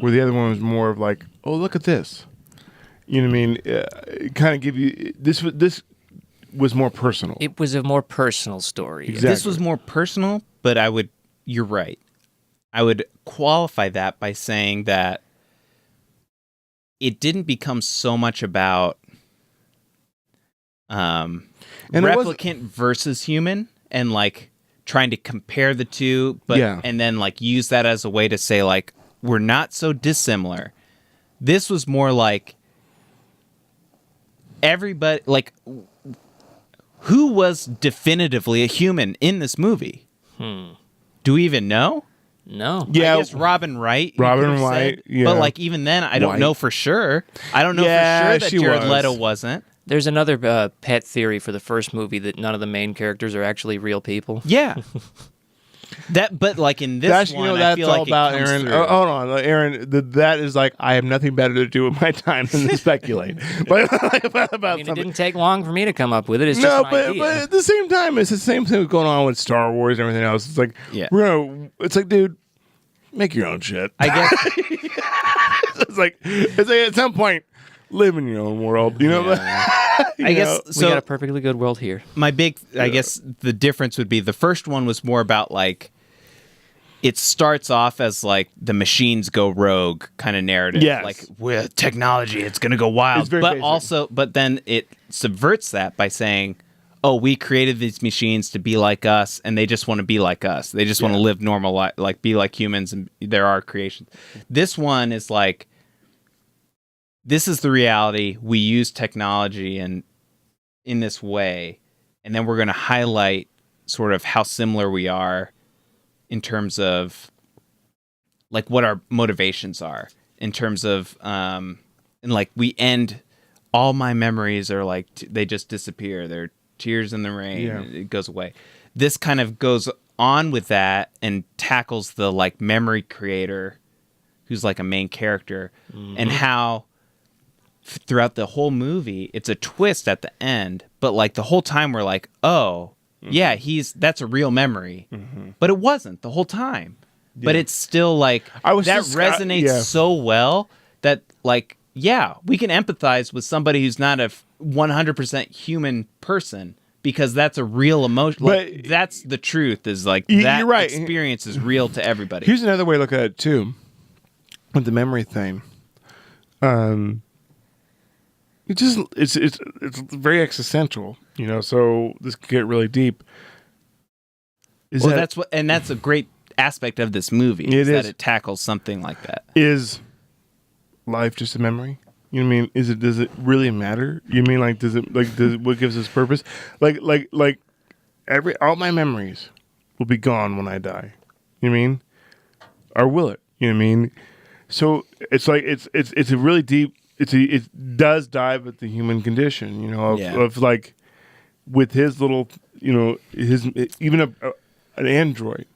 where the other one was more of like, oh, look at this. You know what I mean? It kind of give you this was more personal. It was a more personal story. Exactly. This was more personal, but you're right. I would qualify that by saying that it didn't become so much about replicant versus human and like trying to compare the two, but and then like use that as a way to say like we're not so dissimilar. This was more like everybody, like who was definitively a human in this movie? Do we even know? No. Yeah, I guess Robin Wright. Robin Wright, yeah. But like even then, I don't know for sure. I don't know for sure that Jared Leto wasn't. There's another pet theory for the first movie that none of the main characters are actually real people. Yeah. But like in this one, I feel all like about it comes Aaron. through. Hold on, Aaron. That is like I have nothing better to do with my time than to speculate. But about it didn't take long for me to come up with it. It's just an idea. But at the same time, it's the same thing going on with Star Wars and everything else. It's like it's like, dude, make your own shit. I guess it's like at some point, live in your own world. You know. I guess we got a perfectly good world here. My big, I guess the difference would be the first one was more about like it starts off as like the machines go rogue kind of narrative. Yes. Like with technology, it's going to go wild. But then it subverts that by saying, oh, we created these machines to be like us, and they just want to be like us. They just want to live normal life, like be like humans, and they're our creations. This one is like, this is the reality. We use technology and in this way, and then we're going to highlight sort of how similar we are in terms of like what our motivations are in terms of and like we end all my memories are like they just disappear. They're tears in the rain. It goes away. This kind of goes on with that and tackles the like memory creator who's like a main character and how throughout the whole movie it's a twist at the end, but like the whole time we're like, oh yeah, that's a real memory, but it wasn't the whole time. But it's still like resonates so well that like we can empathize with somebody who's not a 100% human person because that's a real emotion. Like, that's the truth. Is like that experience is real to everybody. Here's another way to look at it too, with the memory thing. It's very existential, you know. So this could get really deep. That's a great aspect of this movie. That it tackles something like that. Is life just a memory? You know what I mean? Does it really matter? You mean like what gives us purpose? Like all my memories will be gone when I die. You know what I mean? Or will it? You know what I mean? So it's like it's a really deep. It does dive at the human condition, you know, of like with his little, you know, even an android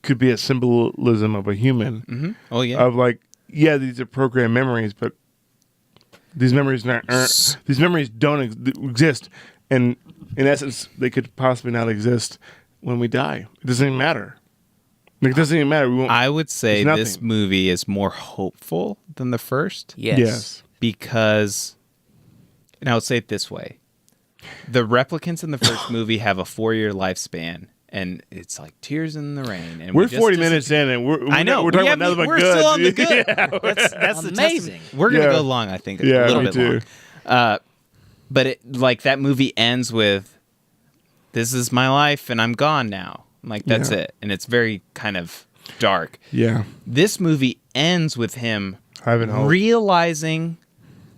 could be a symbolism of a human. Mm-hmm. Oh yeah. Of like, these are programmed memories, but these memories these memories don't exist, and in essence, they could possibly not exist when we die. It doesn't even matter. Like, it doesn't even matter. I would say this movie is more hopeful than the first. Yes. Because, and I would say it this way. The replicants in the first movie have a 4-year lifespan, And it's like Tears in the Rain. And We're 40 minutes in, and we're talking about nothing but we're good. still on the good. Yeah. That's the Amazing. We're gonna go long, I think, a little me bit too. long. But that movie ends with, "This is my life, and I'm gone now." Like that's it, and it's very kind of dark. Yeah. This movie ends with him Having hope. realizing,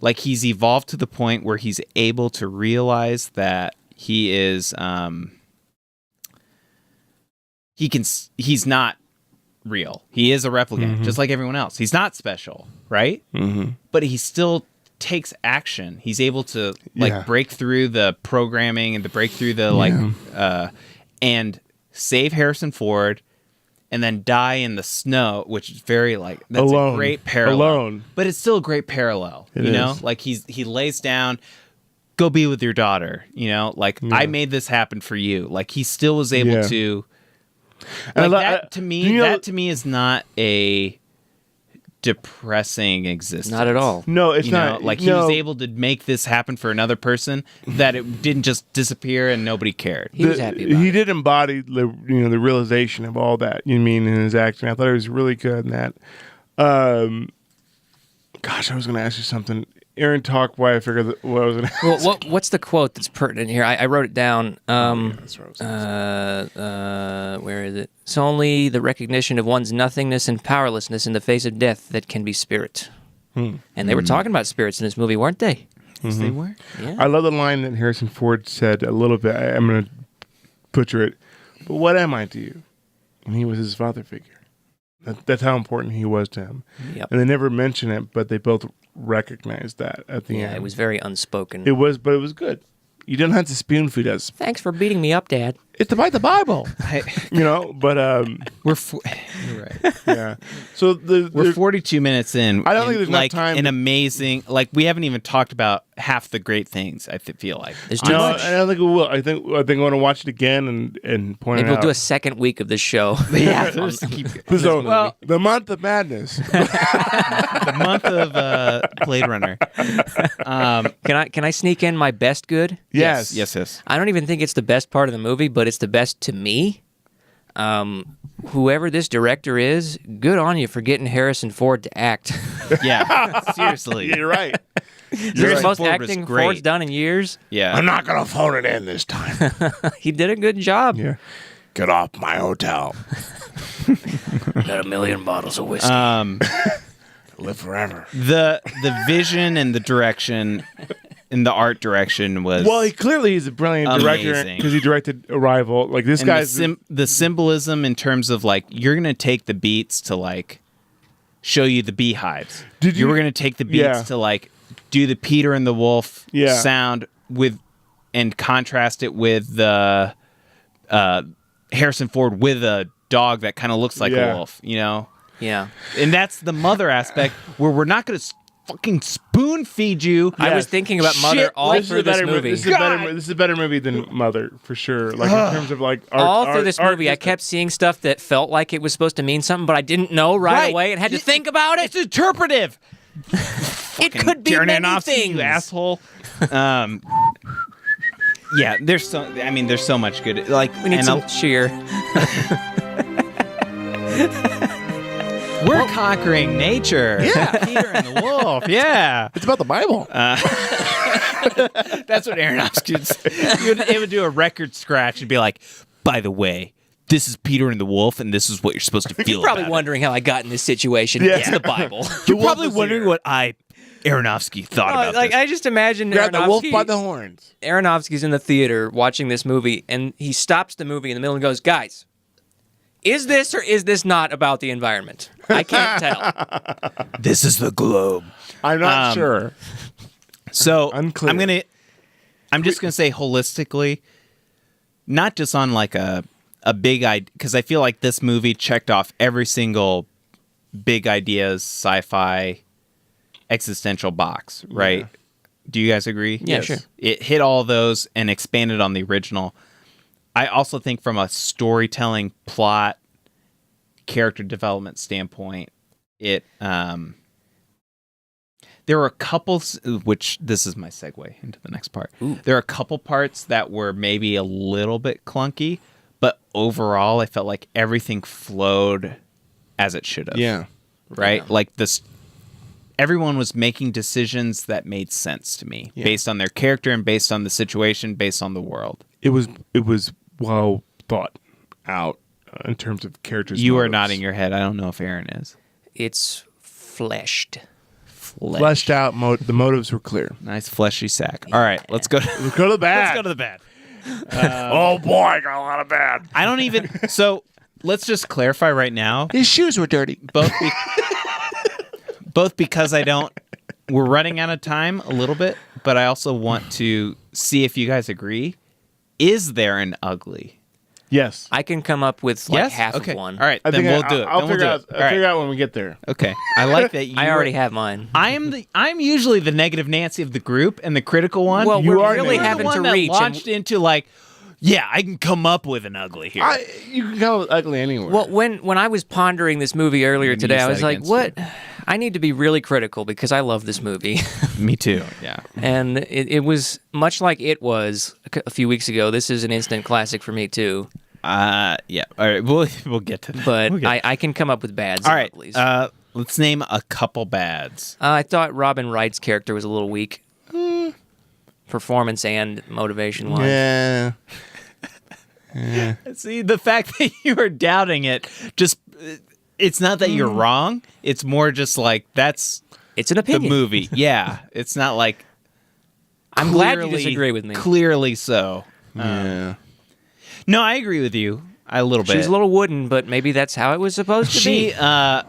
like he's evolved to the point where he's able to realize that he is. He's not real. He is a replicant, just like everyone else. He's not special, right? Mm-hmm. But he still takes action. He's able to break through the programming and to break through the and save Harrison Ford, and then die in the snow, which is very that's Alone. a great parallel. Alone. But it's still a great parallel. You know, like he lays down. Go be with your daughter. You know, I made this happen for you. Like he still was able to. Like that to me is not a depressing existence. Not at all. No, it's not. Like he was able to make this happen for another person, that it didn't just disappear and nobody cared. He was happy about He it. did embody the realization of all that. You mean in his acting? I thought he was really good in that. Gosh, I was going to ask you something. Aaron talked why I figured what I was going to ask. Well, what's the quote that's pertinent here? I wrote it down. That's what I was Where is it? It's only the recognition of one's nothingness and powerlessness in the face of death that can be spirit. And they were talking about spirits in this movie, weren't they? Yes, they were. Yeah. I love the line that Harrison Ford said a little bit. I'm going to butcher it. But what am I to you? And he was his father figure. That's how important he was to him. Yep. And they never mention it, but they both recognized that at the end. It was very unspoken. It was good. You didn't have to spoon feed us. Thanks for beating me up, Dad. It's about the Bible, But You're right. yeah. So We're 42 minutes in. I don't think there's enough time An to- amazing. We haven't even talked about half the great things. I feel like There's too No, much. I don't think we will. I think I want to watch it again and point Maybe it we'll out. do a second week of this show. yeah. So, the month of madness. The month of Blade Runner. Can I sneak in my best good? Yes. Yes. I don't even think it's the best part of the movie, but it's the best to me. Whoever this director is, good on you for getting Harrison Ford to act. Yeah. Seriously. You're right. This is the Harrison most Ford was acting great. Ford's done in years. Yeah. I'm not gonna phone it in this time. He did a good job. Yeah. Get off my hotel. Got 1 million bottles of whiskey. Live forever. The vision and the direction and the art direction was Well, he clearly is a brilliant director Amazing. because he directed Arrival. Like this and guy's the symbolism in terms of you're gonna take the beats to show you the beehives. Did you you- were gonna take the beats Yeah. to do the Peter and the Wolf Yeah. sound and contrast it with the Harrison Ford with a dog that kind of looks like Yeah. a wolf, yeah. And that's the mother aspect where we're not gonna fucking spoon feed you. I was thinking about Mother Shit, all through this movie. This is a better movie than Mother for sure. Like in terms of art, All through this art movie, I kept seeing stuff that felt like it was supposed to mean something, but I didn't know right away and had to think about it. It's interpretive. It could be many Aronofsky, things. you asshole. Yeah, there's so much good. We need some cheer. We're conquering nature. Yeah, Peter and the Wolf. Yeah, It's about the Bible. that's what Aronofsky would say. It would do a record scratch and be like, by the way, this is Peter and the Wolf, and this is what you're supposed to feel. You're probably about wondering how I got in this situation. Yeah. It's the Bible. it. You're probably wondering what Aronofsky thought about this. I just imagine Grab the wolf Aronofsky- by the horns. Aronofsky's in the theater watching this movie, and he stops the movie in the middle and goes, "Guys, is this or is this not about the environment? I can't tell." This is the globe. I'm not sure. So Unclear. I'm just gonna say holistically, not just on a big idea, because I feel like this movie checked off every single big ideas, sci-fi, existential box, right? Yeah. Do you guys agree? Yeah, sure. It hit all those and expanded on the original. I also think from a storytelling, plot, character development standpoint, it there were a couple, which this is my segue into the next part. Ooh. There are a couple parts that were maybe a little bit clunky, but overall, I felt like everything flowed as it should have. Yeah. Right? Yeah. Like this, everyone was making decisions that made sense to me based on their character and based on the situation, based on the world. It was well thought out in terms of characters. You are motives. nodding your head. I don't know if Aaron is. It's fleshed. Fleshed out. The motives were clear. Nice fleshy sack. All right, let's go. Let's go to the bad. Let's go to the bad. Oh boy, I got a lot of bad. I don't even. So let's just clarify right now. His shoes were dirty. Both because I don't. We're running out of time a little bit, but I also want to see if you guys agree. Is there an ugly? Yes. I can come up with like half okay. of one. All right, I then think we'll do it. I'll Then we'll figure do out. it. I'll All right. figure out when we get there. Okay. I like that. I already have mine. I'm usually the negative Nancy of the group and the critical one. Well, You we're are really negative. having the to one that reach. and- launched into like, yeah, I can come up with an ugly here. You can go ugly anywhere. Well, when I was pondering this movie earlier I'm gonna today, use I that was like, against what? I need to be really critical because I love this movie. Me too. Yeah. And it was much like it was a few weeks ago. This is an instant classic for me, too. Yeah. All right. We'll get to that. But We'll get I can come up with bads. All and right. uglies. Let's name a couple bads. I thought Robin Wright's character was a little weak. Performance and motivation wise. yeah. See, the fact that you are doubting it, just it's not that you're wrong. It's more just like that's It's an the opinion. movie. Yeah. It's not like I'm glad you clearly- disagree with me. Clearly so. Yeah. No, I agree with you a little bit. She's a little wooden, but maybe that's how it was supposed to She, be.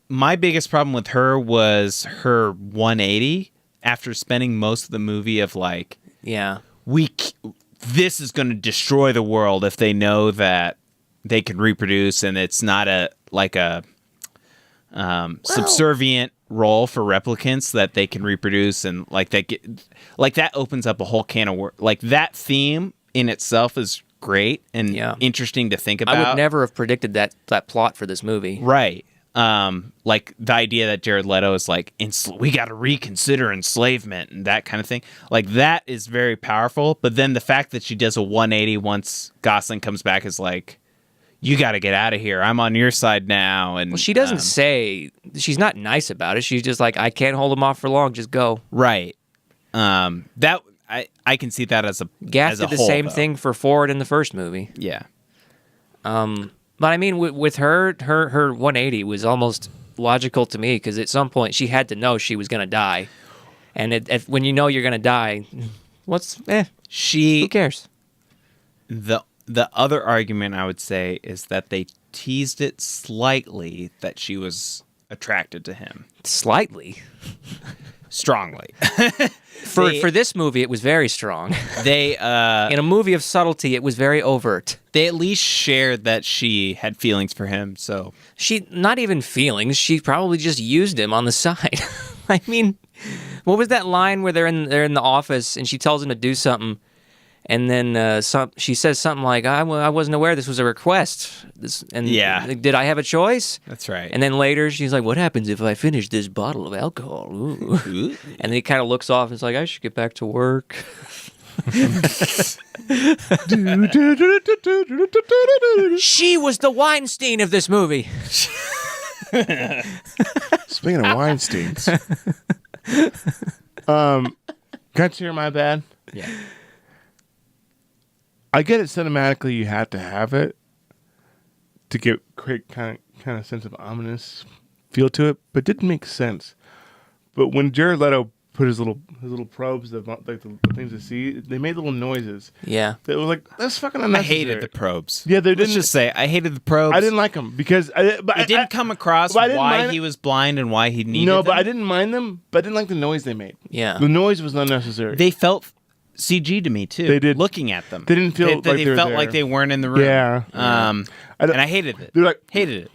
my biggest problem with her was her 180 after spending most of the movie of like, Yeah. this is going to destroy the world if they know that they can reproduce and it's not a subservient role for replicants that they can reproduce and like that opens up a whole can of work. Like that theme in itself is great and interesting to think about. I would never have predicted that plot for this movie. Right. Like the idea that Jared Leto is like, we got to reconsider enslavement and that kind of thing. Like that is very powerful. But then the fact that she does a 180 once Gosling comes back is like, you got to get out of here. I'm on your side now. And Well, she doesn't say, she's not nice about it. She's just like, I can't hold him off for long. Just go. right. That I can see that as a Gas as a did the whole, same though. thing for Ford in the first movie. Yeah. But I mean, with her 180 was almost logical to me because at some point she had to know she was going to die. And when you know you're going to die, who cares? The other argument I would say is that they teased it slightly that she was attracted to him. Slightly. Strongly. For this movie, it was very strong. They In a movie of subtlety, it was very overt. they at least shared that she had feelings for him, so She, not even feelings, she probably just used him on the side. I mean, what was that line where they're in the office and she tells him to do something, and then she says something like, I wasn't aware this was a request. Did I have a choice? that's right. And then later she's like, what happens if I finish this bottle of alcohol? Ooh. And then he kind of looks off and is like, I should get back to work. She was the Weinstein of this movie. Speaking of Weinsteins, can I hear my bad? Yeah. I get it cinematically. You have to have it to create kind of sense of ominous feel to it, but it didn't make sense. But when Jared Leto put his little probes, the things to see, they made little noises. Yeah. It was like, that's fucking I unnecessary. hated the probes. Yeah, they Let's didn't. just say I hated the probes. I didn't like them because It didn't come across but I didn't why mind he it. was blind and why he needed No, them. but I didn't mind them. But I didn't like the noise they made. Yeah. The noise was unnecessary. They felt CG to me too. They did. Looking at them. They didn't feel like they they were felt there. like they weren't in the room. Yeah. And I hated it. They're like, Hated it.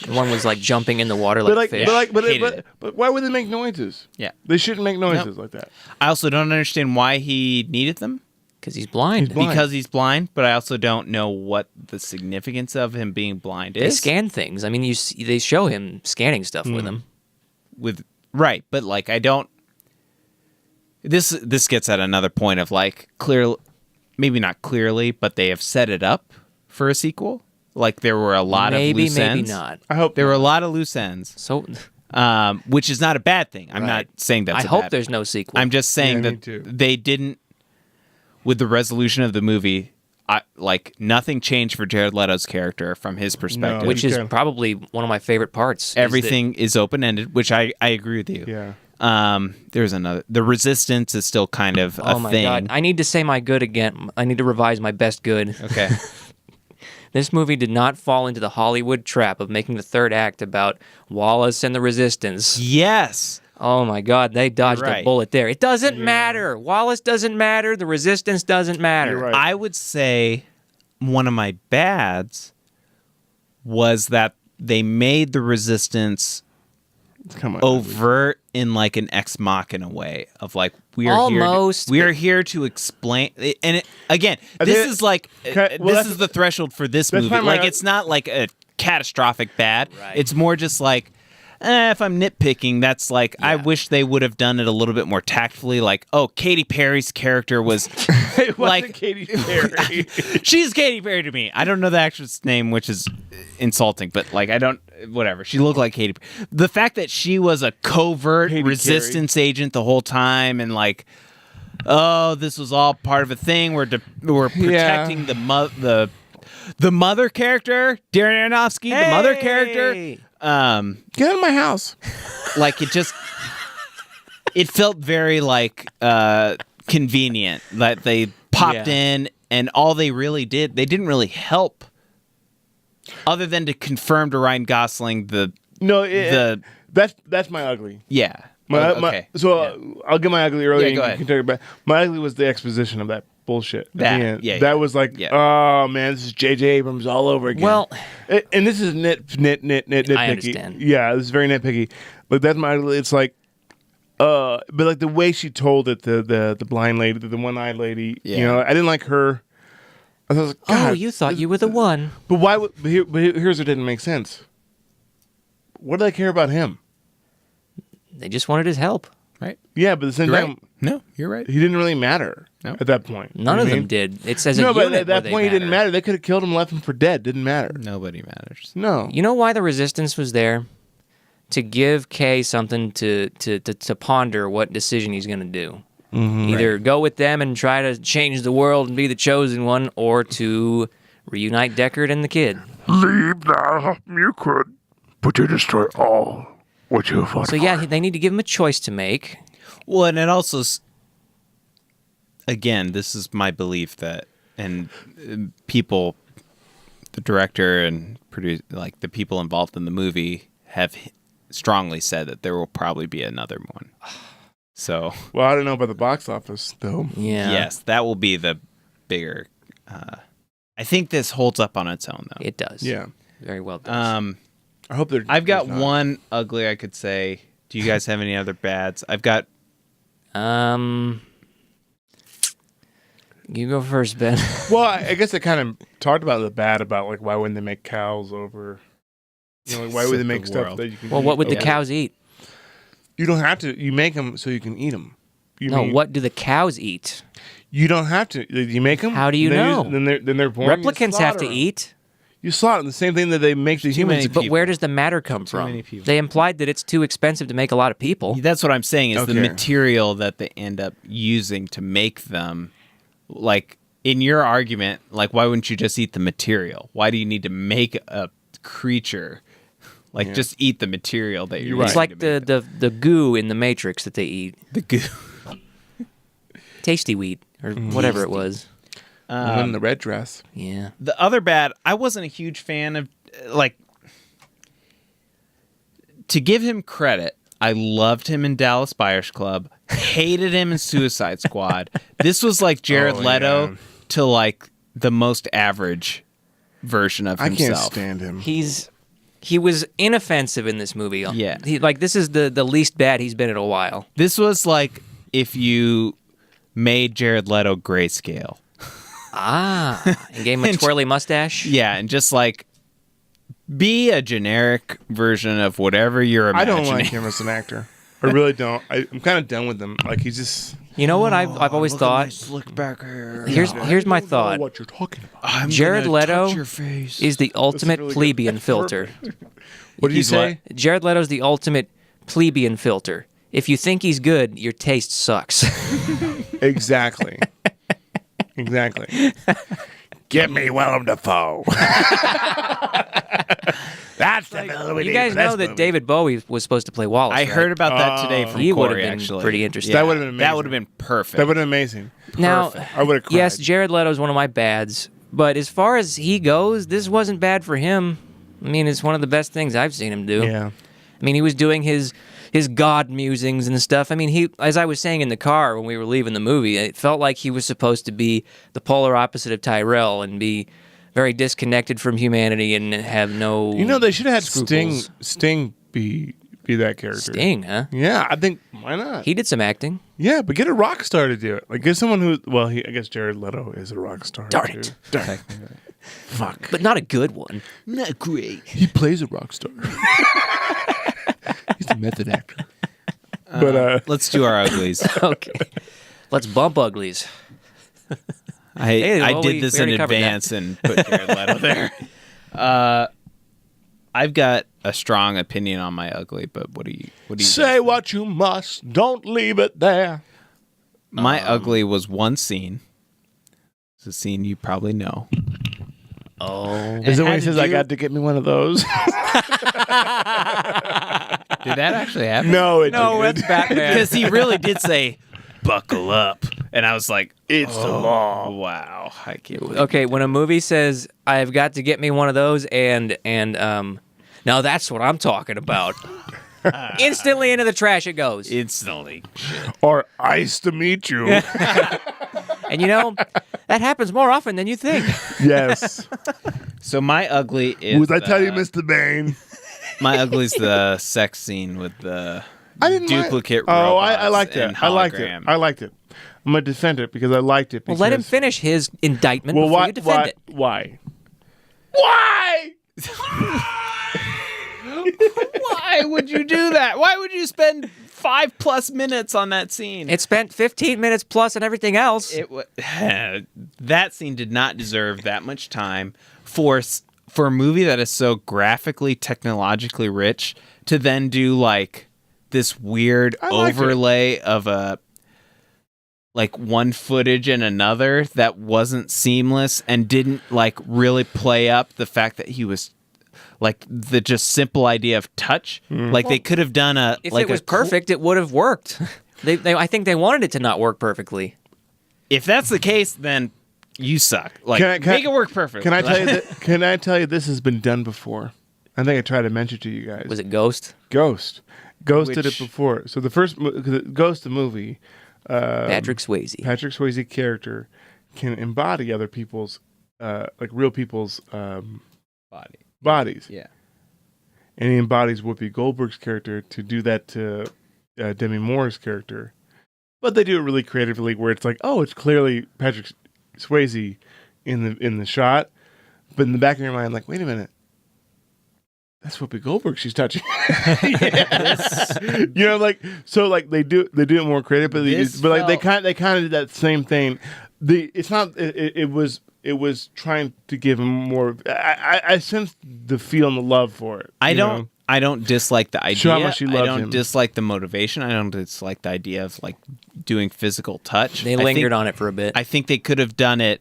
One was like jumping in the water like, but fish. Hated it. but why would they make noises? Yeah. They shouldn't make noises like that. I also don't understand why he needed them. Because he's blind. He's blind. Because he's blind, but I also don't know what the significance of him being blind They is. scan things. I mean, they show him scanning stuff with him. Right, but like I don't. This gets at another point of like maybe not clearly, but they have set it up for a sequel. Like there were a lot of loose maybe ends. not. I hope There were a lot of loose ends, So which is not a bad thing. I'm not Right. saying that's I a hope bad there's no sequel. I'm just saying Yeah, me that too. they didn't, with the resolution of the movie, like nothing changed for Jared Leto's character from his perspective. No. which is Okay. probably one of my favorite parts. Everything is open-ended, which I agree with you. Yeah. There's another. The resistance is still kind of a Oh my thing. god! I need to say my good again. I need to revise my best good. Okay. This movie did not fall into the Hollywood trap of making the third act about Wallace and the Resistance. Yes. Oh my god, they dodged You're right. a bullet there. It doesn't matter. Wallace doesn't matter. The Resistance doesn't matter. You're right. I would say one of my bads was that they made the resistance Come on. overt in like an ex machina way of like Almost. we are here to explain, and again I this think- is like Okay, well, this that's- is the threshold for this that's movie. why my- Like it's not like a catastrophic bad. Right. It's more just like if I'm nitpicking, that's like I Yeah. wish they would have done it a little bit more tactfully. Like, oh, Katy Perry's character was It wasn't like Katy Perry. she's Katy Perry to me. I don't know the actress' name, which is insulting, but like I don't. Whatever. She looked like Katy. The fact that she was a covert Katy resistance agent the whole time, and like, oh, this was all part of a thing. We're protecting the mother character, Darren Aronofsky, the mother character. Hey! Get out of my house. Like it felt very like convenient that they popped Yeah. in, and all they really did, they didn't really help, other than to confirm to Ryan Gosling No, that's my ugly. yeah. My, Okay. I'll get my ugly early. Yeah, and go you ahead. can take it back. My ugly was the exposition of that bullshit. At That, the end. yeah, that yeah. was like, Yeah. oh man, this is J.J. Abrams all over again. Well- and this is nitpicky. I understand. Yeah, this is very nitpicky. But that's my ugly. It's like, but like the way she told it, the blind lady, the one-eyed lady. Yeah. You know, I didn't like her. I was like, God, Oh, you thought you were the one. But why? Here's what didn't make sense. What do they care about him? They just wanted his help. Right. Yeah, but at the same You're time, right. No, you're right. he didn't really matter No. at that point. You None know of what I them mean? did. It says a No, but unit at that where point, they he didn't matter. They could have killed him, left him for dead. Didn't matter. Nobody matters. No. You know why the Resistance was there? To give Kay something to ponder what decision he's going to do. Either go with them and try to change the world and be the chosen one, or to reunite Deckard and the kid. Leave now. You could, but you destroy all what you fought. So yeah, they need to give him a choice to make. Well, and it also, again, this is my belief that, and people, the director and like the people involved in the movie have strongly said that there will probably be another one. So, Well, I don't know about the box office though. Yeah. yes, that will be the bigger. I think this holds up on its own, though. It does. Yeah. Very well done. I hope they're. I've got there's not. one ugly I could say. Do you guys have any other bads? I've got. You go first, Ben. Well, I guess I kind of talked about the bad about like why wouldn't they make cows over? You know, like, why would they make The stuff world. that you can? Well, eat what would the over? cows eat? You don't have to. You make them so you can eat them. What do the cows eat? You don't have to. You make them. How do you know? Then they're born. you Replicants have slaughter to 'em. eat. You slaughter them. The same thing that they make the humans. many eat. But where does the matter come Too many from? people. They implied that it's too expensive to make a lot of people. That's what I'm saying is the Okay. material that they end up using to make them. Like in your argument, like why wouldn't you just eat the material? Why do you need to make a creature? Like just eat the material that you're. Right. It's using like to make the goo in the Matrix that they eat. the goo. Tasty wheat or whatever it was. And then the red dress. Yeah. The other bad, I wasn't a huge fan of. Like, to give him credit, I loved him in Dallas Buyers Club. Hated him in Suicide Squad. This was like Jared Oh, Leto yeah. to like the most average version of I himself. can't stand him. He was inoffensive in this movie. Yeah. This is the least bad he's been in a while. This was like if you made Jared Leto grayscale. And gave him a twirly mustache. Yeah, and just like be a generic version of whatever you're I imagining. don't like him as an actor. I really don't. I'm kind of done with him. Like he's just. You know what I've always thought? Slick back hair. Here's my thought. What you're talking about? I'm Jared gonna Leto touch your face. is the ultimate really good. plebeian filter. What did you He's say? Jared Leto's the ultimate plebeian filter. If you think he's good, your taste sucks. Exactly. Exactly. Give me Willem Dafoe. That's the villain we You need guys for this know that movie. David Bowie was supposed to play Wallace. I right? heard about that today from He would have Corey, been actually. pretty interesting. That would've been That amazing. would have been perfect. That would have been amazing. Now, I would have cried. yes, Jared Leto's one of my bads, but as far as he goes, this wasn't bad for him. I mean, it's one of the best things I've seen him do. Yeah. I mean, he was doing his God musings and stuff. I mean, he, as I was saying in the car when we were leaving the movie, it felt like he was supposed to be the polar opposite of Tyrell and be very disconnected from humanity and have no. You know, they should have had scruples. Sting be that character. Sting, huh? Yeah, I think why not? He did some acting. Yeah, but get a rock star to do it. Like get someone who. Well, I guess Jared Leto is a rock star. Darn too. it. Darn it. Fuck. But not a good one. Not great. He plays a rock star. He's a method actor. But Let's do our uglies. Okay. Let's bump uglies. Hey, I well, did we this in already covered that. advance and put Jared Leto there. I've got a strong opinion on my ugly, but what do you say what you must. Don't leave it there. My ugly was one scene. It's a scene you probably know. Oh. Is it when had he to says, "I do- got to get me one of those"? Did that actually happen? No, it No, didn't. that's Batman. Because he really did say, "Buckle up," and I was like, It's the law. "Wow, I can't believe." Okay, when a movie says, "I've got to get me one of those," and now that's what I'm talking about. Instantly into the trash it goes. Instantly. Or ice to meet you. And you know, that happens more often than you think. Yes. So my ugly is. Was I tell you, Mr. Bane? My ugly's the sex scene with the I didn't mind- duplicate. Oh, I robots liked it. and I liked it. hologram. I liked it. I'm gonna defend it because I liked it. Well, Because, let him finish his indictment Well, before why? you defend it. Why? Why? Why would you do that? Why would you spend 5+ minutes on that scene? It spent 15 minutes plus and everything else. That scene did not deserve that much time for a movie that is so graphically, technologically rich to then do like this weird I liked it. overlay of a like one footage and another that wasn't seamless and didn't like really play up the fact that he was like the just simple idea of touch. Like they could have done if like it was a cool- perfect, it would have worked. I think they wanted it to not work perfectly. If that's the case, then you suck. Like Can I- make it work perfect. Can I tell you that? Can I tell you this has been done before? I think I tried to mention to you guys. Was it Ghost? Ghost? Ghost did it Which- before. So the first Ghost, the movie, Patrick Swayze. Patrick Swayze character can embody other people's, like real people's body? bodies. Yeah. And he embodies Whoopi Goldberg's character to do that to Demi Moore's character. But they do it really creatively, where it's like, oh, it's clearly Patrick Swayze in the shot, but in the back of your mind, like, wait a minute, that's Whoopi Goldberg she's touching. You know, like so, like they do it more creative, but they kind of did that same thing. It was trying to give him more. I sensed the feel and the love for it. I you don't. know? I don't dislike the idea. Show how much you I loved don't him. dislike the motivation. I don't dislike the idea of like doing physical touch. They lingered on it for a bit. I think they could have done it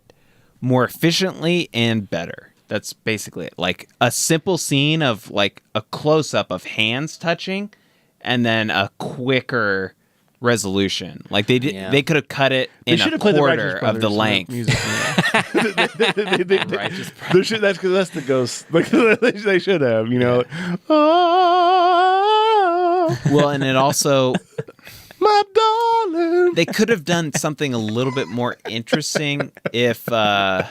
more efficiently and better. That's basically it. Like a simple scene of like a close up of hands touching, and then a quicker resolution. Like they did. Yeah. They could have cut it in should a have played the quarter Righteous of the Brothers length. music. Righteous They should, that's because that's the Ghost. Like they should have, you know. Oh, Well, and it also. my darling. They could have done something a little bit more interesting if I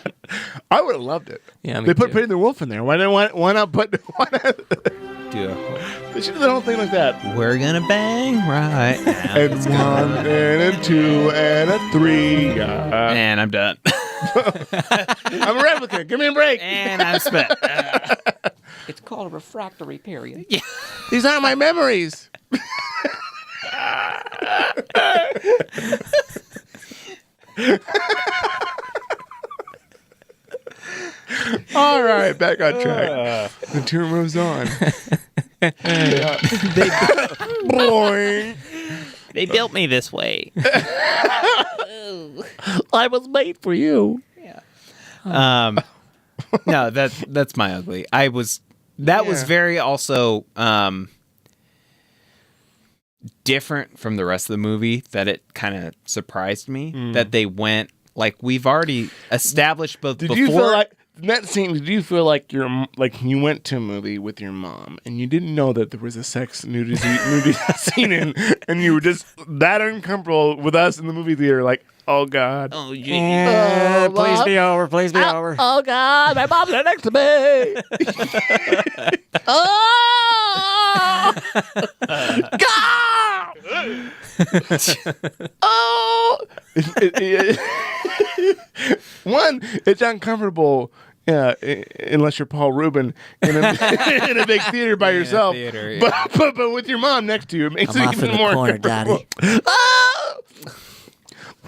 would have loved it. Yeah, me they put too. Pretty the Wolf in there. Why not put? Why not? do They should have done the whole thing like that. we're gonna bang right now. And one, and a two, and a three. And I'm done. I'm a replicant. Give me a break. And I'm spent. It's called a refractory period. These aren't my memories. All right, back on track. The tour moves on. Boing. They built me this way. I was made for you. No, that's my ugly. That was very also different from the rest of the movie, that it kind of surprised me that they went like, we've already established both Did before. you feel like in that scene? Did you feel like you went to a movie with your mom and you didn't know that there was a sex nudity scene in, and you were just that uncomfortable with us in the movie theater, like, oh God, Oh, yeah. Please be over. Please be over. oh God, my mom's right next to me. Oh God. Oh, one, it's uncomfortable. Yeah, unless you're Paul Rubin in a big theater by yourself. theater, yeah. But with your mom next to you, it makes I'm it off even in the more corner, uncomfortable. Daddy. Oh!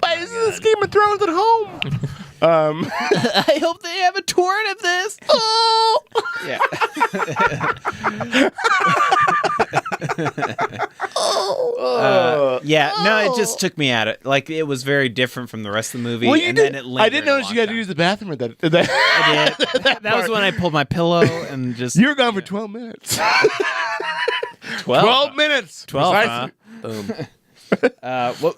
Why is this Game of Thrones at home? I hope they have a torrent of this. Oh! Yeah. No, it just took me at it. Like, it was very different from the rest of the movie. Well, you and did. then it lingered I didn't notice a you long had to use time. the bathroom at that. I did. That was when I pulled my pillow and just... You were gone for 12 minutes. 12 minutes. 12, Precisely. Boom.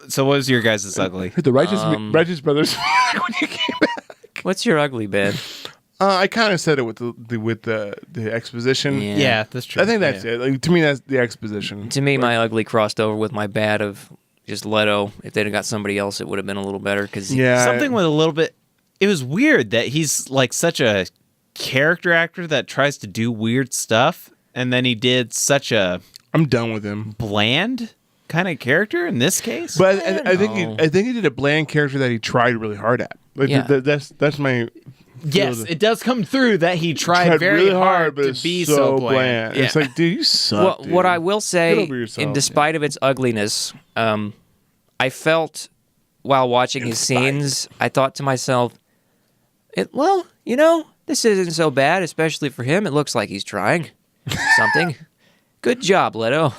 So what was your guys' ugly? The Righteous Brothers when you came back. What's your ugly, Ben? I kind of said it with the exposition. Yeah. Yeah, that's true. I think that's Yeah. it. Like, to me, that's the exposition. To me, my ugly crossed over with my bad of just Leto. If they'd have got somebody else, it would have been a little better. Cause Yeah, Something with a little bit... It was weird that he's like such a character actor that tries to do weird stuff, and then he did such a I'm done with him. bland kind of character in this case. But I think know. I think he did a bland character that he tried really hard at. Like, Yeah. that's my. Yes, it does come through that he tried very really hard but to it's be so bland. It's like, dude, you suck. Well, dude. what I will Get say, over yourself. in despite of its ugliness, I felt while watching his scenes, I thought to myself, this isn't so bad, especially for him. It looks like he's trying something. Good job, Leto.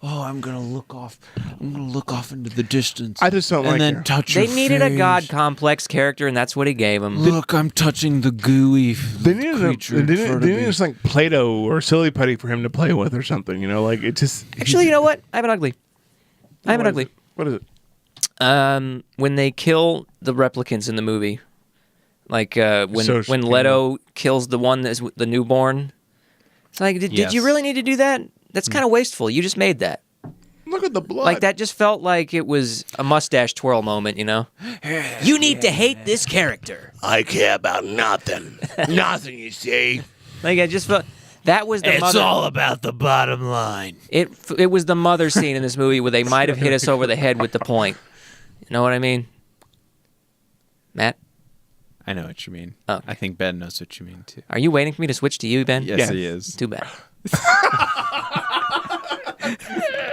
Oh, I'm gonna look off into the distance. I just don't like it. touch They needed a god complex character, and that's what he gave him. Look, I'm touching the gooey They needed just like Play-Doh or silly putty for him to play with or something. You know, like it just. Actually, you know what? I have an ugly. What is it? When they kill the replicants in the movie, like when Leto kills the one that's the newborn. It's like, did you really need to do that? That's kind of wasteful. You just made that. Look at the blood. Like, that just felt like it was a mustache twirl moment, you know? You need to hate this character. I care about nothing. Nothing, you see. Like, I just felt... That was the mother... about the bottom line. It was the mother scene in this movie where they might have hit us over the head with the point. You know what I mean? Matt? I know what you mean. Oh. I think Ben knows what you mean, too. Are you waiting for me to switch to you, Ben? Yes, he is. Too bad.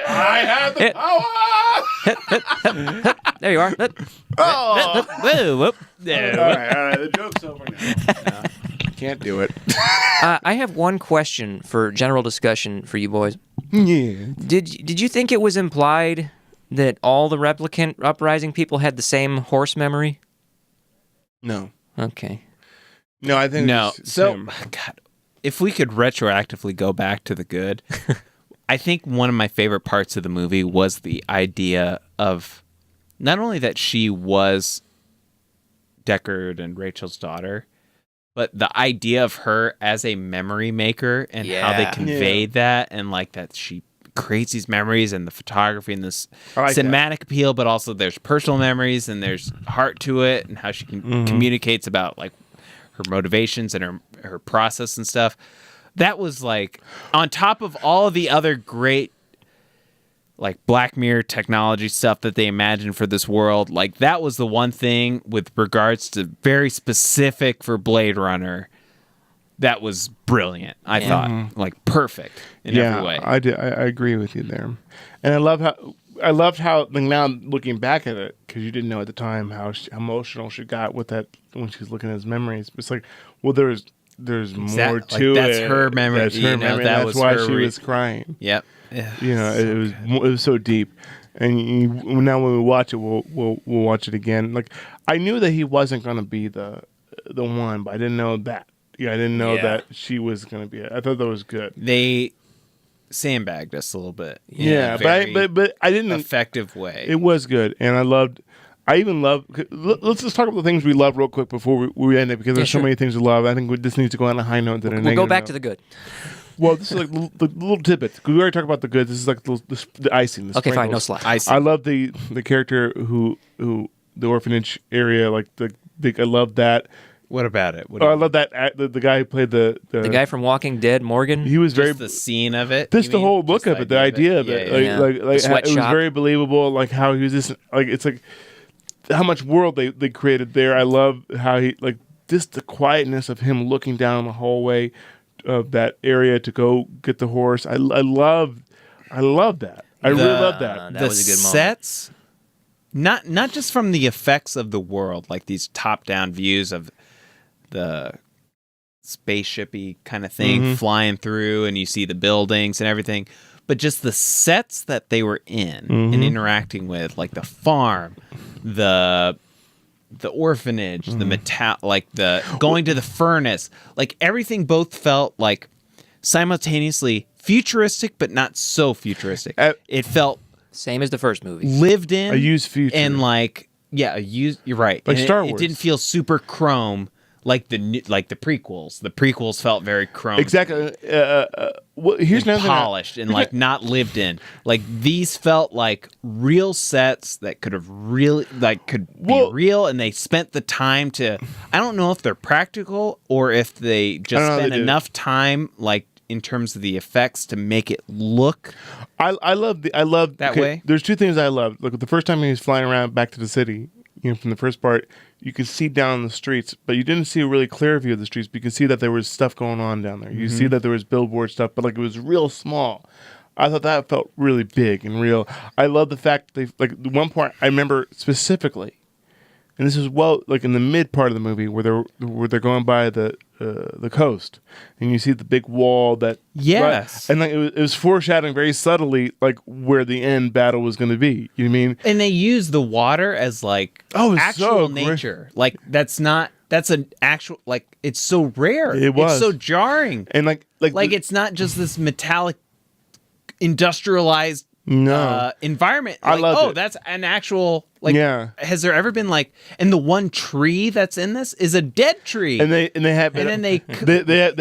I have the power. There you are. Oh. Whoa, whoop. All right. The joke's over now. Can't do it. I have one question for general discussion for you boys. Yeah. Did you think it was implied that all the replicant uprising people had the same horse memory? No. Okay. No, I think No. it's So, him. God, if we could retroactively go back to the good, I think one of my favorite parts of the movie was the idea of not only that she was Deckard and Rachel's daughter, but the idea of her as a memory maker and how they Yeah. conveyed that, and like that she creates these memories and the photography and this I like that. cinematic appeal, but also there's personal memories and there's heart to it, and how she communicates about like her motivations and her process and stuff. That was like on top of all the other great like Black Mirror technology stuff that they imagined for this world. Like that was the one thing with regards to very specific for Blade Runner that was brilliant. I thought like perfect in every way. I agree with you there, and I loved how like, now looking back at it, because you didn't know at the time how emotional she got with that when she was looking at his memories. It's like, well, there's more to that's it. her memory. That's her memory. That's why she was crying. Yep. You know, it was so deep. And now when we watch it, we'll watch it again. Like, I knew that he wasn't going to be the one, but I didn't know that. Yeah, I didn't know that she was going to be it. I thought that was good. They sandbagged us a little bit. Yeah, but I didn't effective way. It was good, and I even love. Let's just talk about the things we love real quick before we end it, because there's so many things we love. I think this needs to go on a high note. We'll go back to the good. Well, this is like the little tidbits. We already talked about the good. This is like the icing. The okay, fine, no sprinkles. slack. Icing. I love the character who the orphanage area. Like I love that. What about it? I love that the guy who played the guy from Walking Dead, Morgan. He was just the scene of it. Just the whole look of it, the idea of it. Like it was very believable. Like how he was just like, it's like how much world they created there. I love how he like just the quietness of him looking down the hallway of that area to go get the horse. I love that. I really love that. That was a good moment. Sets, not just from the effects of the world, like these top-down views of the spaceshipy kind of thing flying through, and you see the buildings and everything, but just the sets that they were in and interacting with, like the farm, the orphanage, the like the going to the furnace, like everything both felt like simultaneously futuristic, but not so futuristic. It felt same as the first movie, lived in, a used future, and like you're right, like and Star Wars. It didn't feel super chrome like the prequels. The prequels felt very chrome, exactly. Here's and polished and like not lived in. Like these felt like real sets that could have really be real, and they spent the time to. I don't know if they're practical or if they just spent enough time like in terms of the effects to make it look. I love that way. There's two things I love. Like the first time he was flying around back to the city, from the first part, you could see down the streets, but you didn't see a really clear view of the streets. But you could see that there was stuff going on down there. You see that there was billboard stuff, but like it was real small. I thought that felt really big and real. I love the fact they like the one part I remember specifically, and this is like in the mid part of the movie where they're going by the coast, and you see the big wall that and like it was foreshadowing very subtly like where the end battle was going to be. You know what I mean? And they use the water as like actual nature. Like that's an actual, like it's so rare. It's so jarring, and like it's not just this metallic industrialized environment. I love it. That's an actual has there ever been like, and the one tree that's in this is a dead tree, and they have it, and then they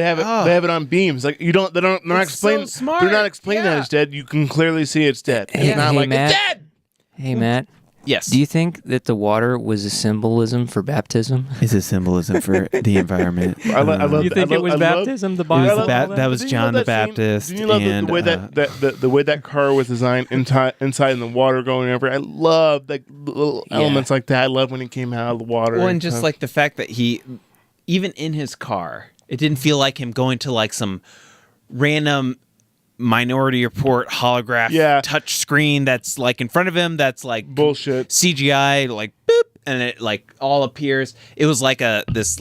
have it on beams. Like they're not explaining. So smart. They're not explaining that it's dead. You can clearly see it's dead. It's not like Matt, it's dead. Hey Matt. Yes. Do you think that the water was a symbolism for baptism? It's a symbolism for the environment. I love. You think it was baptism? The Bible. That was John the Baptist. Did you love the way the way that car was designed inside in the water going over? I love like little elements like that. I love when he came out of the water. Well, and just like the fact that he, even in his car, it didn't feel like him going to like some random Minority Report holograph touch screen that's like in front of him that's like bullshit CGI, like boop, and it like all appears. It was like this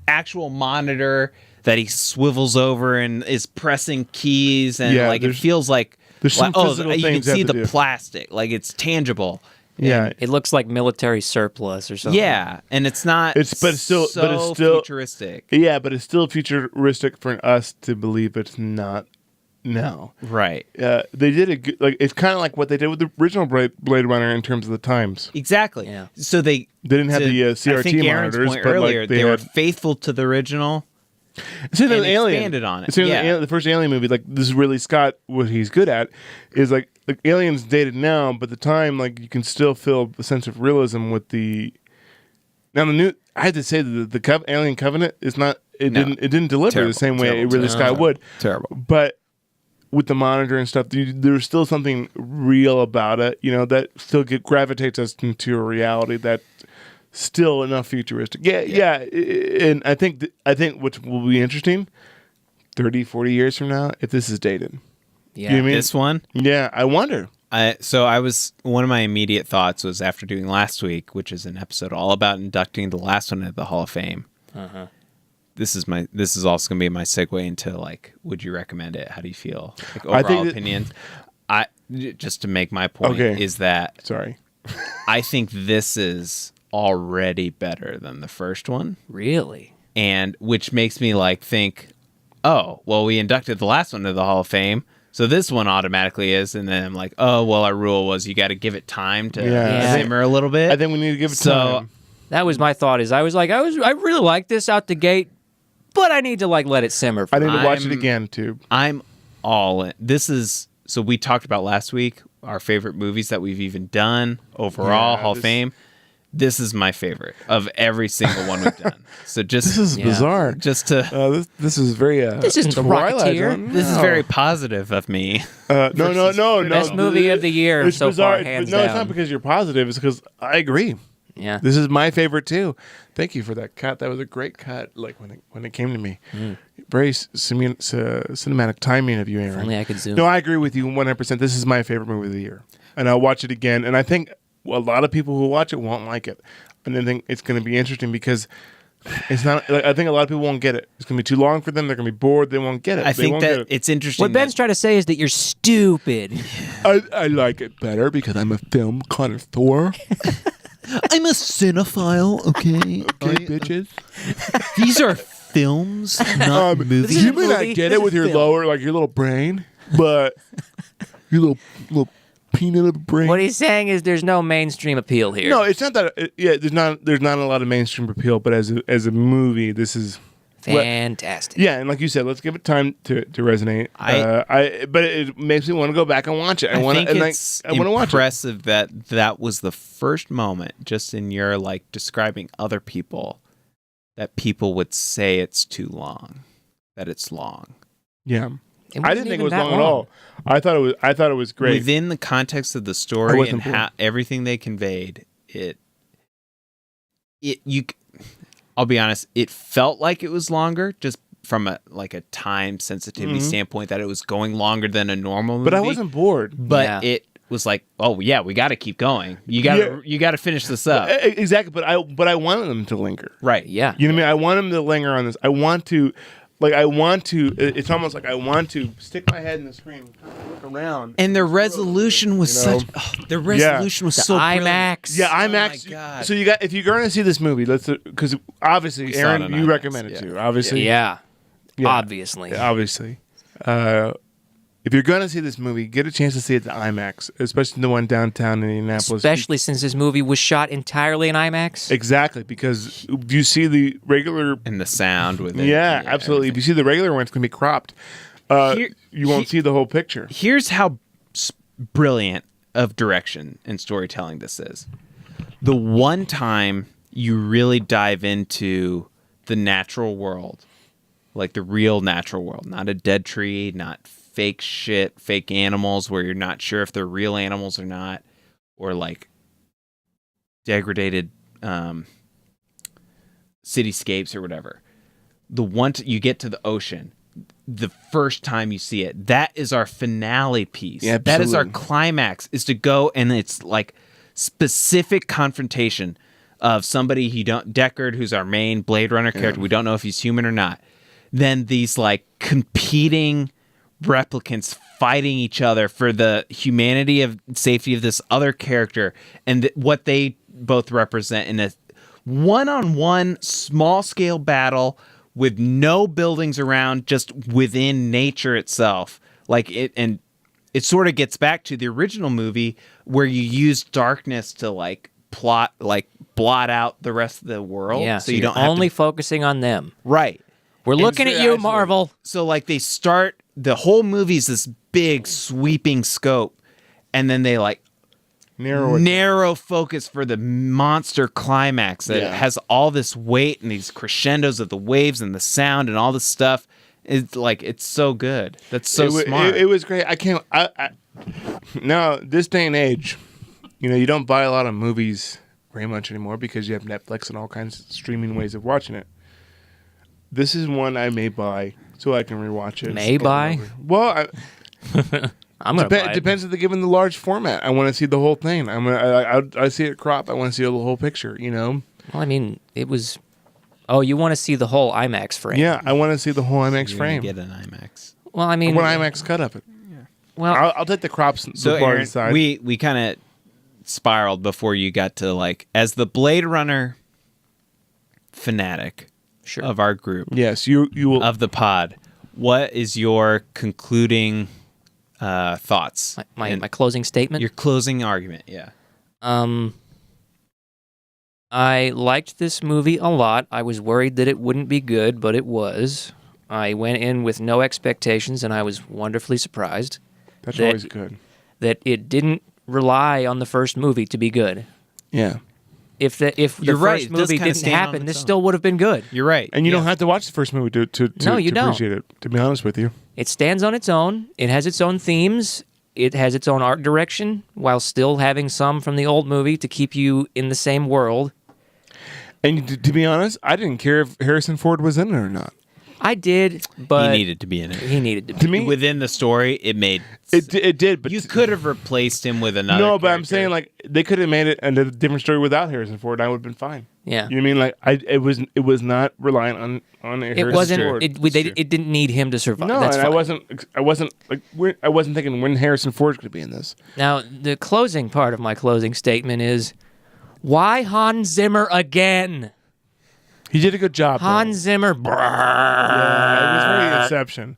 actual monitor that he swivels over and is pressing keys, and like it feels like there's some physical you can things see the plastic, like it's tangible. Yeah, it looks like military surplus or something. Yeah, and it's not. But it's still futuristic. Yeah, but it's still futuristic for us to believe it's not. No, right. They did it like it's kind of like what they did with the original Blade Runner in terms of the times. Exactly. Yeah. So they didn't have the CRT I think Aaron's monitors, point but earlier, like they were faithful to the original. Same thing with Alien. Expanded on it. Same the first Alien movie, like this is really Scott. What he's good at is like Alien's dated now, but the time like you can still feel a sense of realism with the. Now the new, I had to say that the Alien Covenant is not. It didn't deliver the same way it really Scott would. Terrible, but. With the monitor and stuff, there's still something real about it, that still gravitates us into a reality that still enough futuristic. Yeah. And I think what will be interesting 30, 40 years from now, if this is dated. Yeah. You know what I mean? This one? Yeah, I wonder. One of my immediate thoughts was after doing last week, which is an episode all about inducting the last one into the Hall of Fame. Uh-huh. This is also going to be my segue into like, would you recommend it? How do you feel? Like overall opinions. Just to make my point is that sorry, I think this is already better than the first one. Really? And which makes me like think, oh, well, we inducted the last one to the Hall of Fame, so this one automatically is. And then I'm like, oh, well, our rule was you got to give it time to simmer a little bit. I think we need to give it time. That was my thought. I really like this out the gate, but I need to like let it simmer. I need to watch it again too. I'm all in. So we talked about last week our favorite movies that we've even done overall, Hall of Fame. This is my favorite of every single one we've done. So this is bizarre. Just to this is very this isn't the Rocketeer. This is very positive of me. No. Best movie of the year it's so bizarre. far, hands down. It's not because you're positive. It's because I agree. Yeah. This is my favorite too. Thank you for that cut. That was a great cut. Like when it came to me, very cinematic timing of you, Aaron. If only I could zoom. No, I agree with you 100%. This is my favorite movie of the year, and I'll watch it again. And I think a lot of people who watch it won't like it, and I think it's going to be interesting because it's not. Like, I think a lot of people won't get it. It's going to be too long for them. They're going to be bored. They won't get it. I think that it's interesting. What Ben's trying to say is that you're stupid. I like it better because I'm a film connoisseur. I'm a cinephile, okay? Okay, bitches. These are films, not movies. You may not get it with your lower, like your little brain, but your little peanut of a brain. What he's saying is there's no mainstream appeal here. No, it's not that. There's not a lot of mainstream appeal, but as a movie, this is fantastic. Yeah, and like you said, let's give it time to resonate. But it makes me want to go back and watch it. I want to watch it. Impressive that was the first moment, just in your like describing other people, that people would say it's too long, that it's long. Yeah, I didn't think it was long at all. I thought it was great within the context of the story and how everything they conveyed. I'll be honest, it felt like it was longer just from a time sensitivity standpoint, that it was going longer than a normal movie. But I wasn't bored. But it was like, oh yeah, we got to keep going. You got to finish this up. Exactly. But I wanted them to linger. Right. Yeah. You know what I mean? I want them to linger on this. I want to. It's almost like I want to stick my head in the screen, look around. And their resolution was so IMAX. Yeah, IMAX. Oh my God. So if you're going to see this movie, because obviously, Aaron, you recommend it too. Obviously. Yeah. Obviously. If you're going to see this movie, get a chance to see it at IMAX, especially the one downtown in Indianapolis. Especially since this movie was shot entirely in IMAX. Exactly, because if you see the regular... And the sound with it. Yeah, absolutely. Everything. If you see the regular one, it's going to be cropped. You won't see the whole picture. Here's how brilliant of direction and storytelling this is. The one time you really dive into the natural world, like the real natural world, not a dead tree, not fake shit, fake animals where you're not sure if they're real animals or not, or like degraded cityscapes or whatever. The one you get to the ocean, the first time you see it, that is our finale piece. Yeah, that is our climax, is to go, and it's like specific confrontation of somebody Deckard, who's our main Blade Runner character. We don't know if he's human or not. Then these like competing replicants fighting each other for the humanity of safety of this other character, and what they both represent in a one-on-one small-scale battle with no buildings around, just within nature itself. And it sort of gets back to the original movie where you use darkness to blot out the rest of the world. Yeah, so you don't only focusing on them. Right. We're looking at you, Marvel. So they start, the whole movie's this big sweeping scope, and then they narrow focus for the monster climax that has all this weight and these crescendos of the waves and the sound and all this stuff. It's so good. That's so smart. It was great. Now, this day and age, you don't buy a lot of movies very much anymore because you have Netflix and all kinds of streaming ways of watching it. This is one I may buy so I can rewatch it. May buy? Well, I'm gonna buy it. depends if they're given the large format. I want to see the whole thing. I see it crop. I want to see the whole picture. You know. Well, I mean, it was. Oh, you want to see the whole IMAX frame? Yeah, I want to see the whole IMAX You're frame. gonna get an IMAX. Well, I mean, I want IMAX cut of it. well, I'll take the crops. So, the bar Aaron, aside. we kind of spiraled before you got to like as the Blade Runner fanatic sure. of our group Yes, you will. of the pod. What is your concluding thoughts? My And closing statement. your closing argument? Yeah. I liked this movie a lot. I was worried that it wouldn't be good, but it was. I went in with no expectations, and I was wonderfully surprised That's that- always good. that it didn't rely on the first movie to be good. Yeah, If the You're right, first it does movie kinda didn't stand on happen, its this own. still would have been good. You're right. and you Yeah. don't have to watch the first movie to No, you don't. appreciate it. To be honest with you, It stands on its own. It has its own themes. It has its own art direction, while still having some from the old movie to keep you in the same world. and to be honest, I didn't care if Harrison Ford was in it or not. I did, but He needed to be in it. He needed to be. To me, Within the story, it made it did. But you could have replaced him with another. no, but I'm character. saying like they could have made it a different story without Harrison Ford. I would have been fine. Yeah. You know what I mean? Like it was not reliant on Harrison It wasn't. Ford. It didn't need him to survive. No, That's and fine. I wasn't thinking when Harrison Ford's going to be in this. Now, the closing part of my closing statement is, why Hans Zimmer again? He did a good job. though. Hans Zimmer. Yeah, it was very Inception.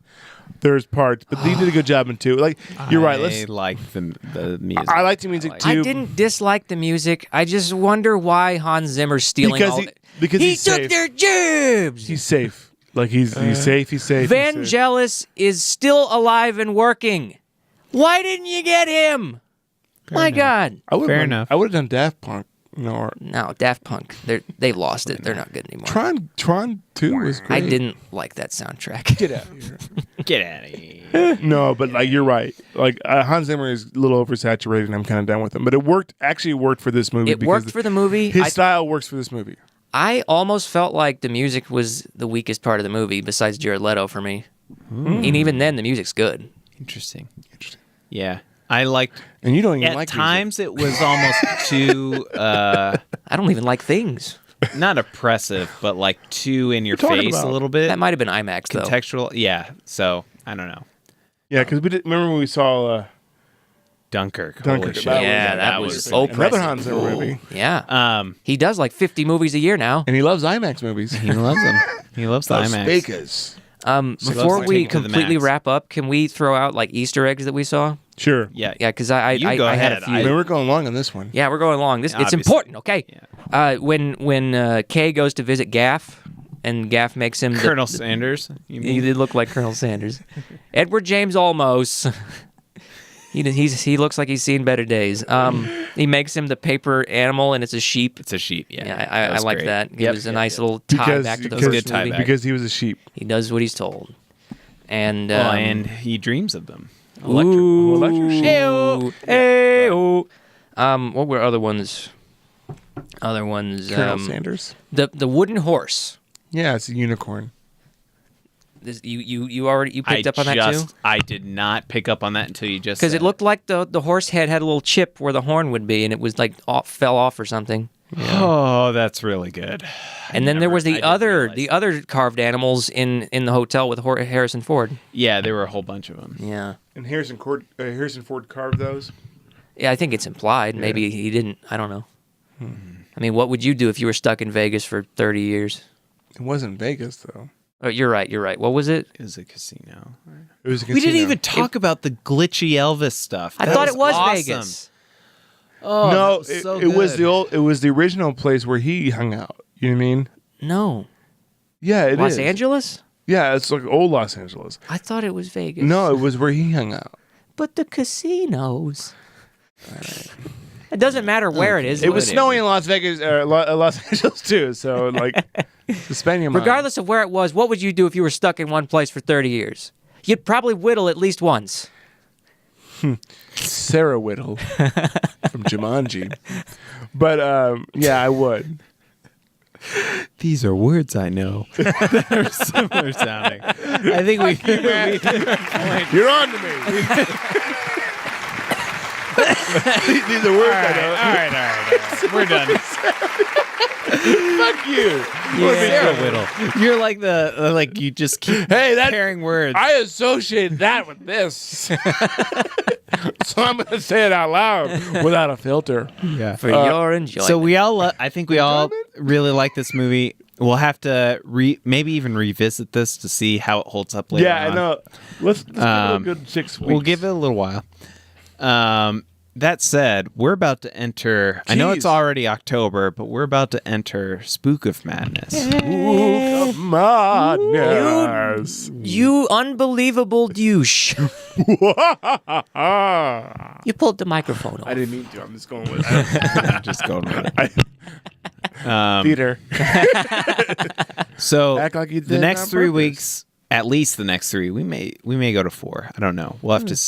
There's parts, but he did a good job in two. Like you're right. I like the music. I like the music too. I didn't dislike the music. I just wonder why Hans Zimmer's stealing Because all. because he he's took safe. their jobs. He's safe. Like he's safe. He's safe. Van he's safe. Vangelis is still alive and working. Why didn't you get him? My God. Fair enough. I would have done Daft Punk. Or No, Daft Punk. They lost it. They're not good anymore. Tron 2 was I great. didn't like that soundtrack. Get out of here. Get out of here. No, but like you're right. Like Hans Zimmer is a little oversaturated, and I'm kind of done with him. But it worked. Actually, it worked for this movie. It because worked for the movie. His style works for this movie. I almost felt like the music was the weakest part of the movie, besides Jared Leto for me. And even then, the music's good. Interesting. Yeah, I liked. And you don't even At like times, it was almost too I don't even like things. not oppressive, but like too in your talking face about? a little bit. That might have been IMAX though. Contextual. Yeah. So I don't know. Yeah, because we did. Remember when we saw Dunkirk. Dunkirk, Holy shit. that was- Yeah, that was another oppressive. Hans Zimmer movie, Yeah, he does like 50 movies a year now. and he loves IMAX movies. He loves them. He loves the Los IMAX. Vegas. Before loves we taking it to the completely max. wrap up, can we throw out like Easter eggs that we saw? Sure. Yeah. Yeah, because I You go I had a ahead. few. I mean, we're going long on this one. Yeah, we're going along. It's Obviously. important, okay? When Kay goes to visit Gaff, and Gaff makes him Colonel Sanders. You He mean? did look like Colonel Sanders. Edward James Olmos. He looks like he's seen better days. He makes him the paper animal, and it's a sheep. It's a sheep. Yeah. Yeah, That I was like great. that. It Yep, was a yep, nice yep. little tie back to the first Good tie movie. back. Because he was a sheep. He does what he's told. And And he dreams of them. ooh, electric sheep. Ayo, ayo. What were other ones? Colonel Sanders. The wooden horse. Yeah, it's a unicorn. You already picked up on that too? I did not pick up on that until you just Because said it looked like the horse head had a little chip where the horn would be, and it was like fell off or something. Oh, that's really good. And then there was I the didn't other realize carved animals in the hotel with Harrison Ford. Yeah, there were a whole bunch of them. Yeah, And Harrison Ford carved those. yeah. I think it's implied. Maybe he didn't. I don't know. I mean, what would you do if you were stuck in Vegas for 30 years? It wasn't Vegas though. Oh, you're right. You're right. What was it? It was a casino. It was a We didn't casino. even talk about the glitchy Elvis stuff. I That thought it was awesome. Vegas. Oh, No, that was so it was good. it was the original place where he hung out. You know what I mean? No, Yeah, it is. Los Angeles. Yeah, it's like old Los Angeles. I thought it was Vegas. No, it was where he hung out. but the casinos. It doesn't matter where it is. It was snowing in Las Vegas, Los Angeles too. So like, suspend your mind. Regardless of where it was, what would you do if you were stuck in one place for 30 years? You'd probably whittle at least once. Sarah Whittle from Jumanji. But yeah, I would. These are words I know that are similar sounding. I think we did our point. You're on to me. These are words I know. All right. We're done. Fuck you. Sarah Whittle. You're like you just keep pairing words. I associate that with this. So I'm going to say it out loud without a filter. Yeah. For your enjoyment. So I think we all really like this movie. We'll have to maybe even revisit this to see how it holds up later on. Yeah, I know. Let's give it a good 6 weeks. We'll give it a little while. That said, we're about to enter. I know it's already October, but we're about to enter Spook of Madness. Spook of Madness. You unbelievable douche. You pulled the microphone off. I didn't mean to. I'm just going with it. I'm just going with it. Theater. So Act like you did the next on 3 purpose. weeks, at least the next 3, we may go to 4. I don't know. We'll have to.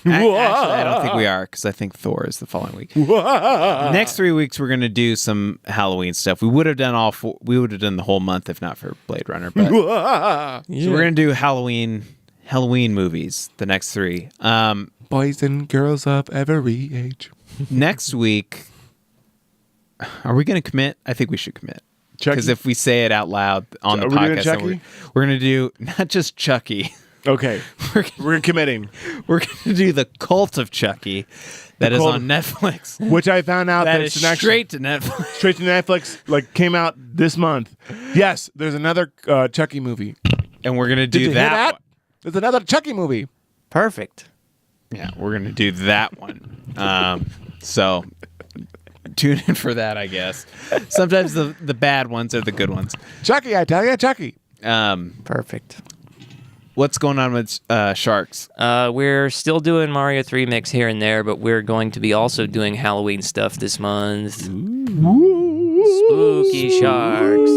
Actually, I don't think we are because I think Thor is the following week. Next 3 weeks, we're gonna do some Halloween stuff. We would have done all 4. We would have done the whole month if not for Blade Runner. But so we're gonna do Halloween movies. The next 3. Boys and girls of every age. Next week, are we gonna commit? I think we should commit. Chucky? Because if we say it out loud on the Are we doing podcast, then Chucky? we're gonna do not just Chucky. Okay. We're committing. We're going to do the Cult of Chucky that is on Netflix. Which I found out That that's is an straight to Netflix. straight to Netflix, like came out this month. Yes, there's another Chucky movie. And we're going to Did you do hear that. that? There's another Chucky movie. Perfect. Yeah, we're going to do that one. So tune in for that, I guess. Sometimes the bad ones are the good ones. Chucky, I tell you, Chucky. Perfect. What's going on with Sharks? We're still doing Mario 3 mix here and there, but we're going to be also doing Halloween stuff this month. Spooky sharks.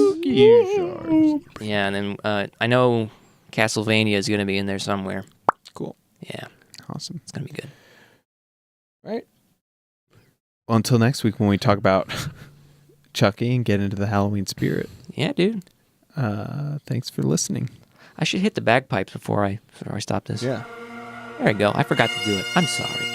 Yeah, and then I know Castlevania is going to be in there somewhere. Cool. Yeah, Awesome. it's going to be good. Right. Well, until next week when we talk about Chucky and get into the Halloween spirit. Yeah, dude. Thanks for listening. I should hit the bagpipes before I stop this. Yeah. There we go. I forgot to do it. I'm sorry.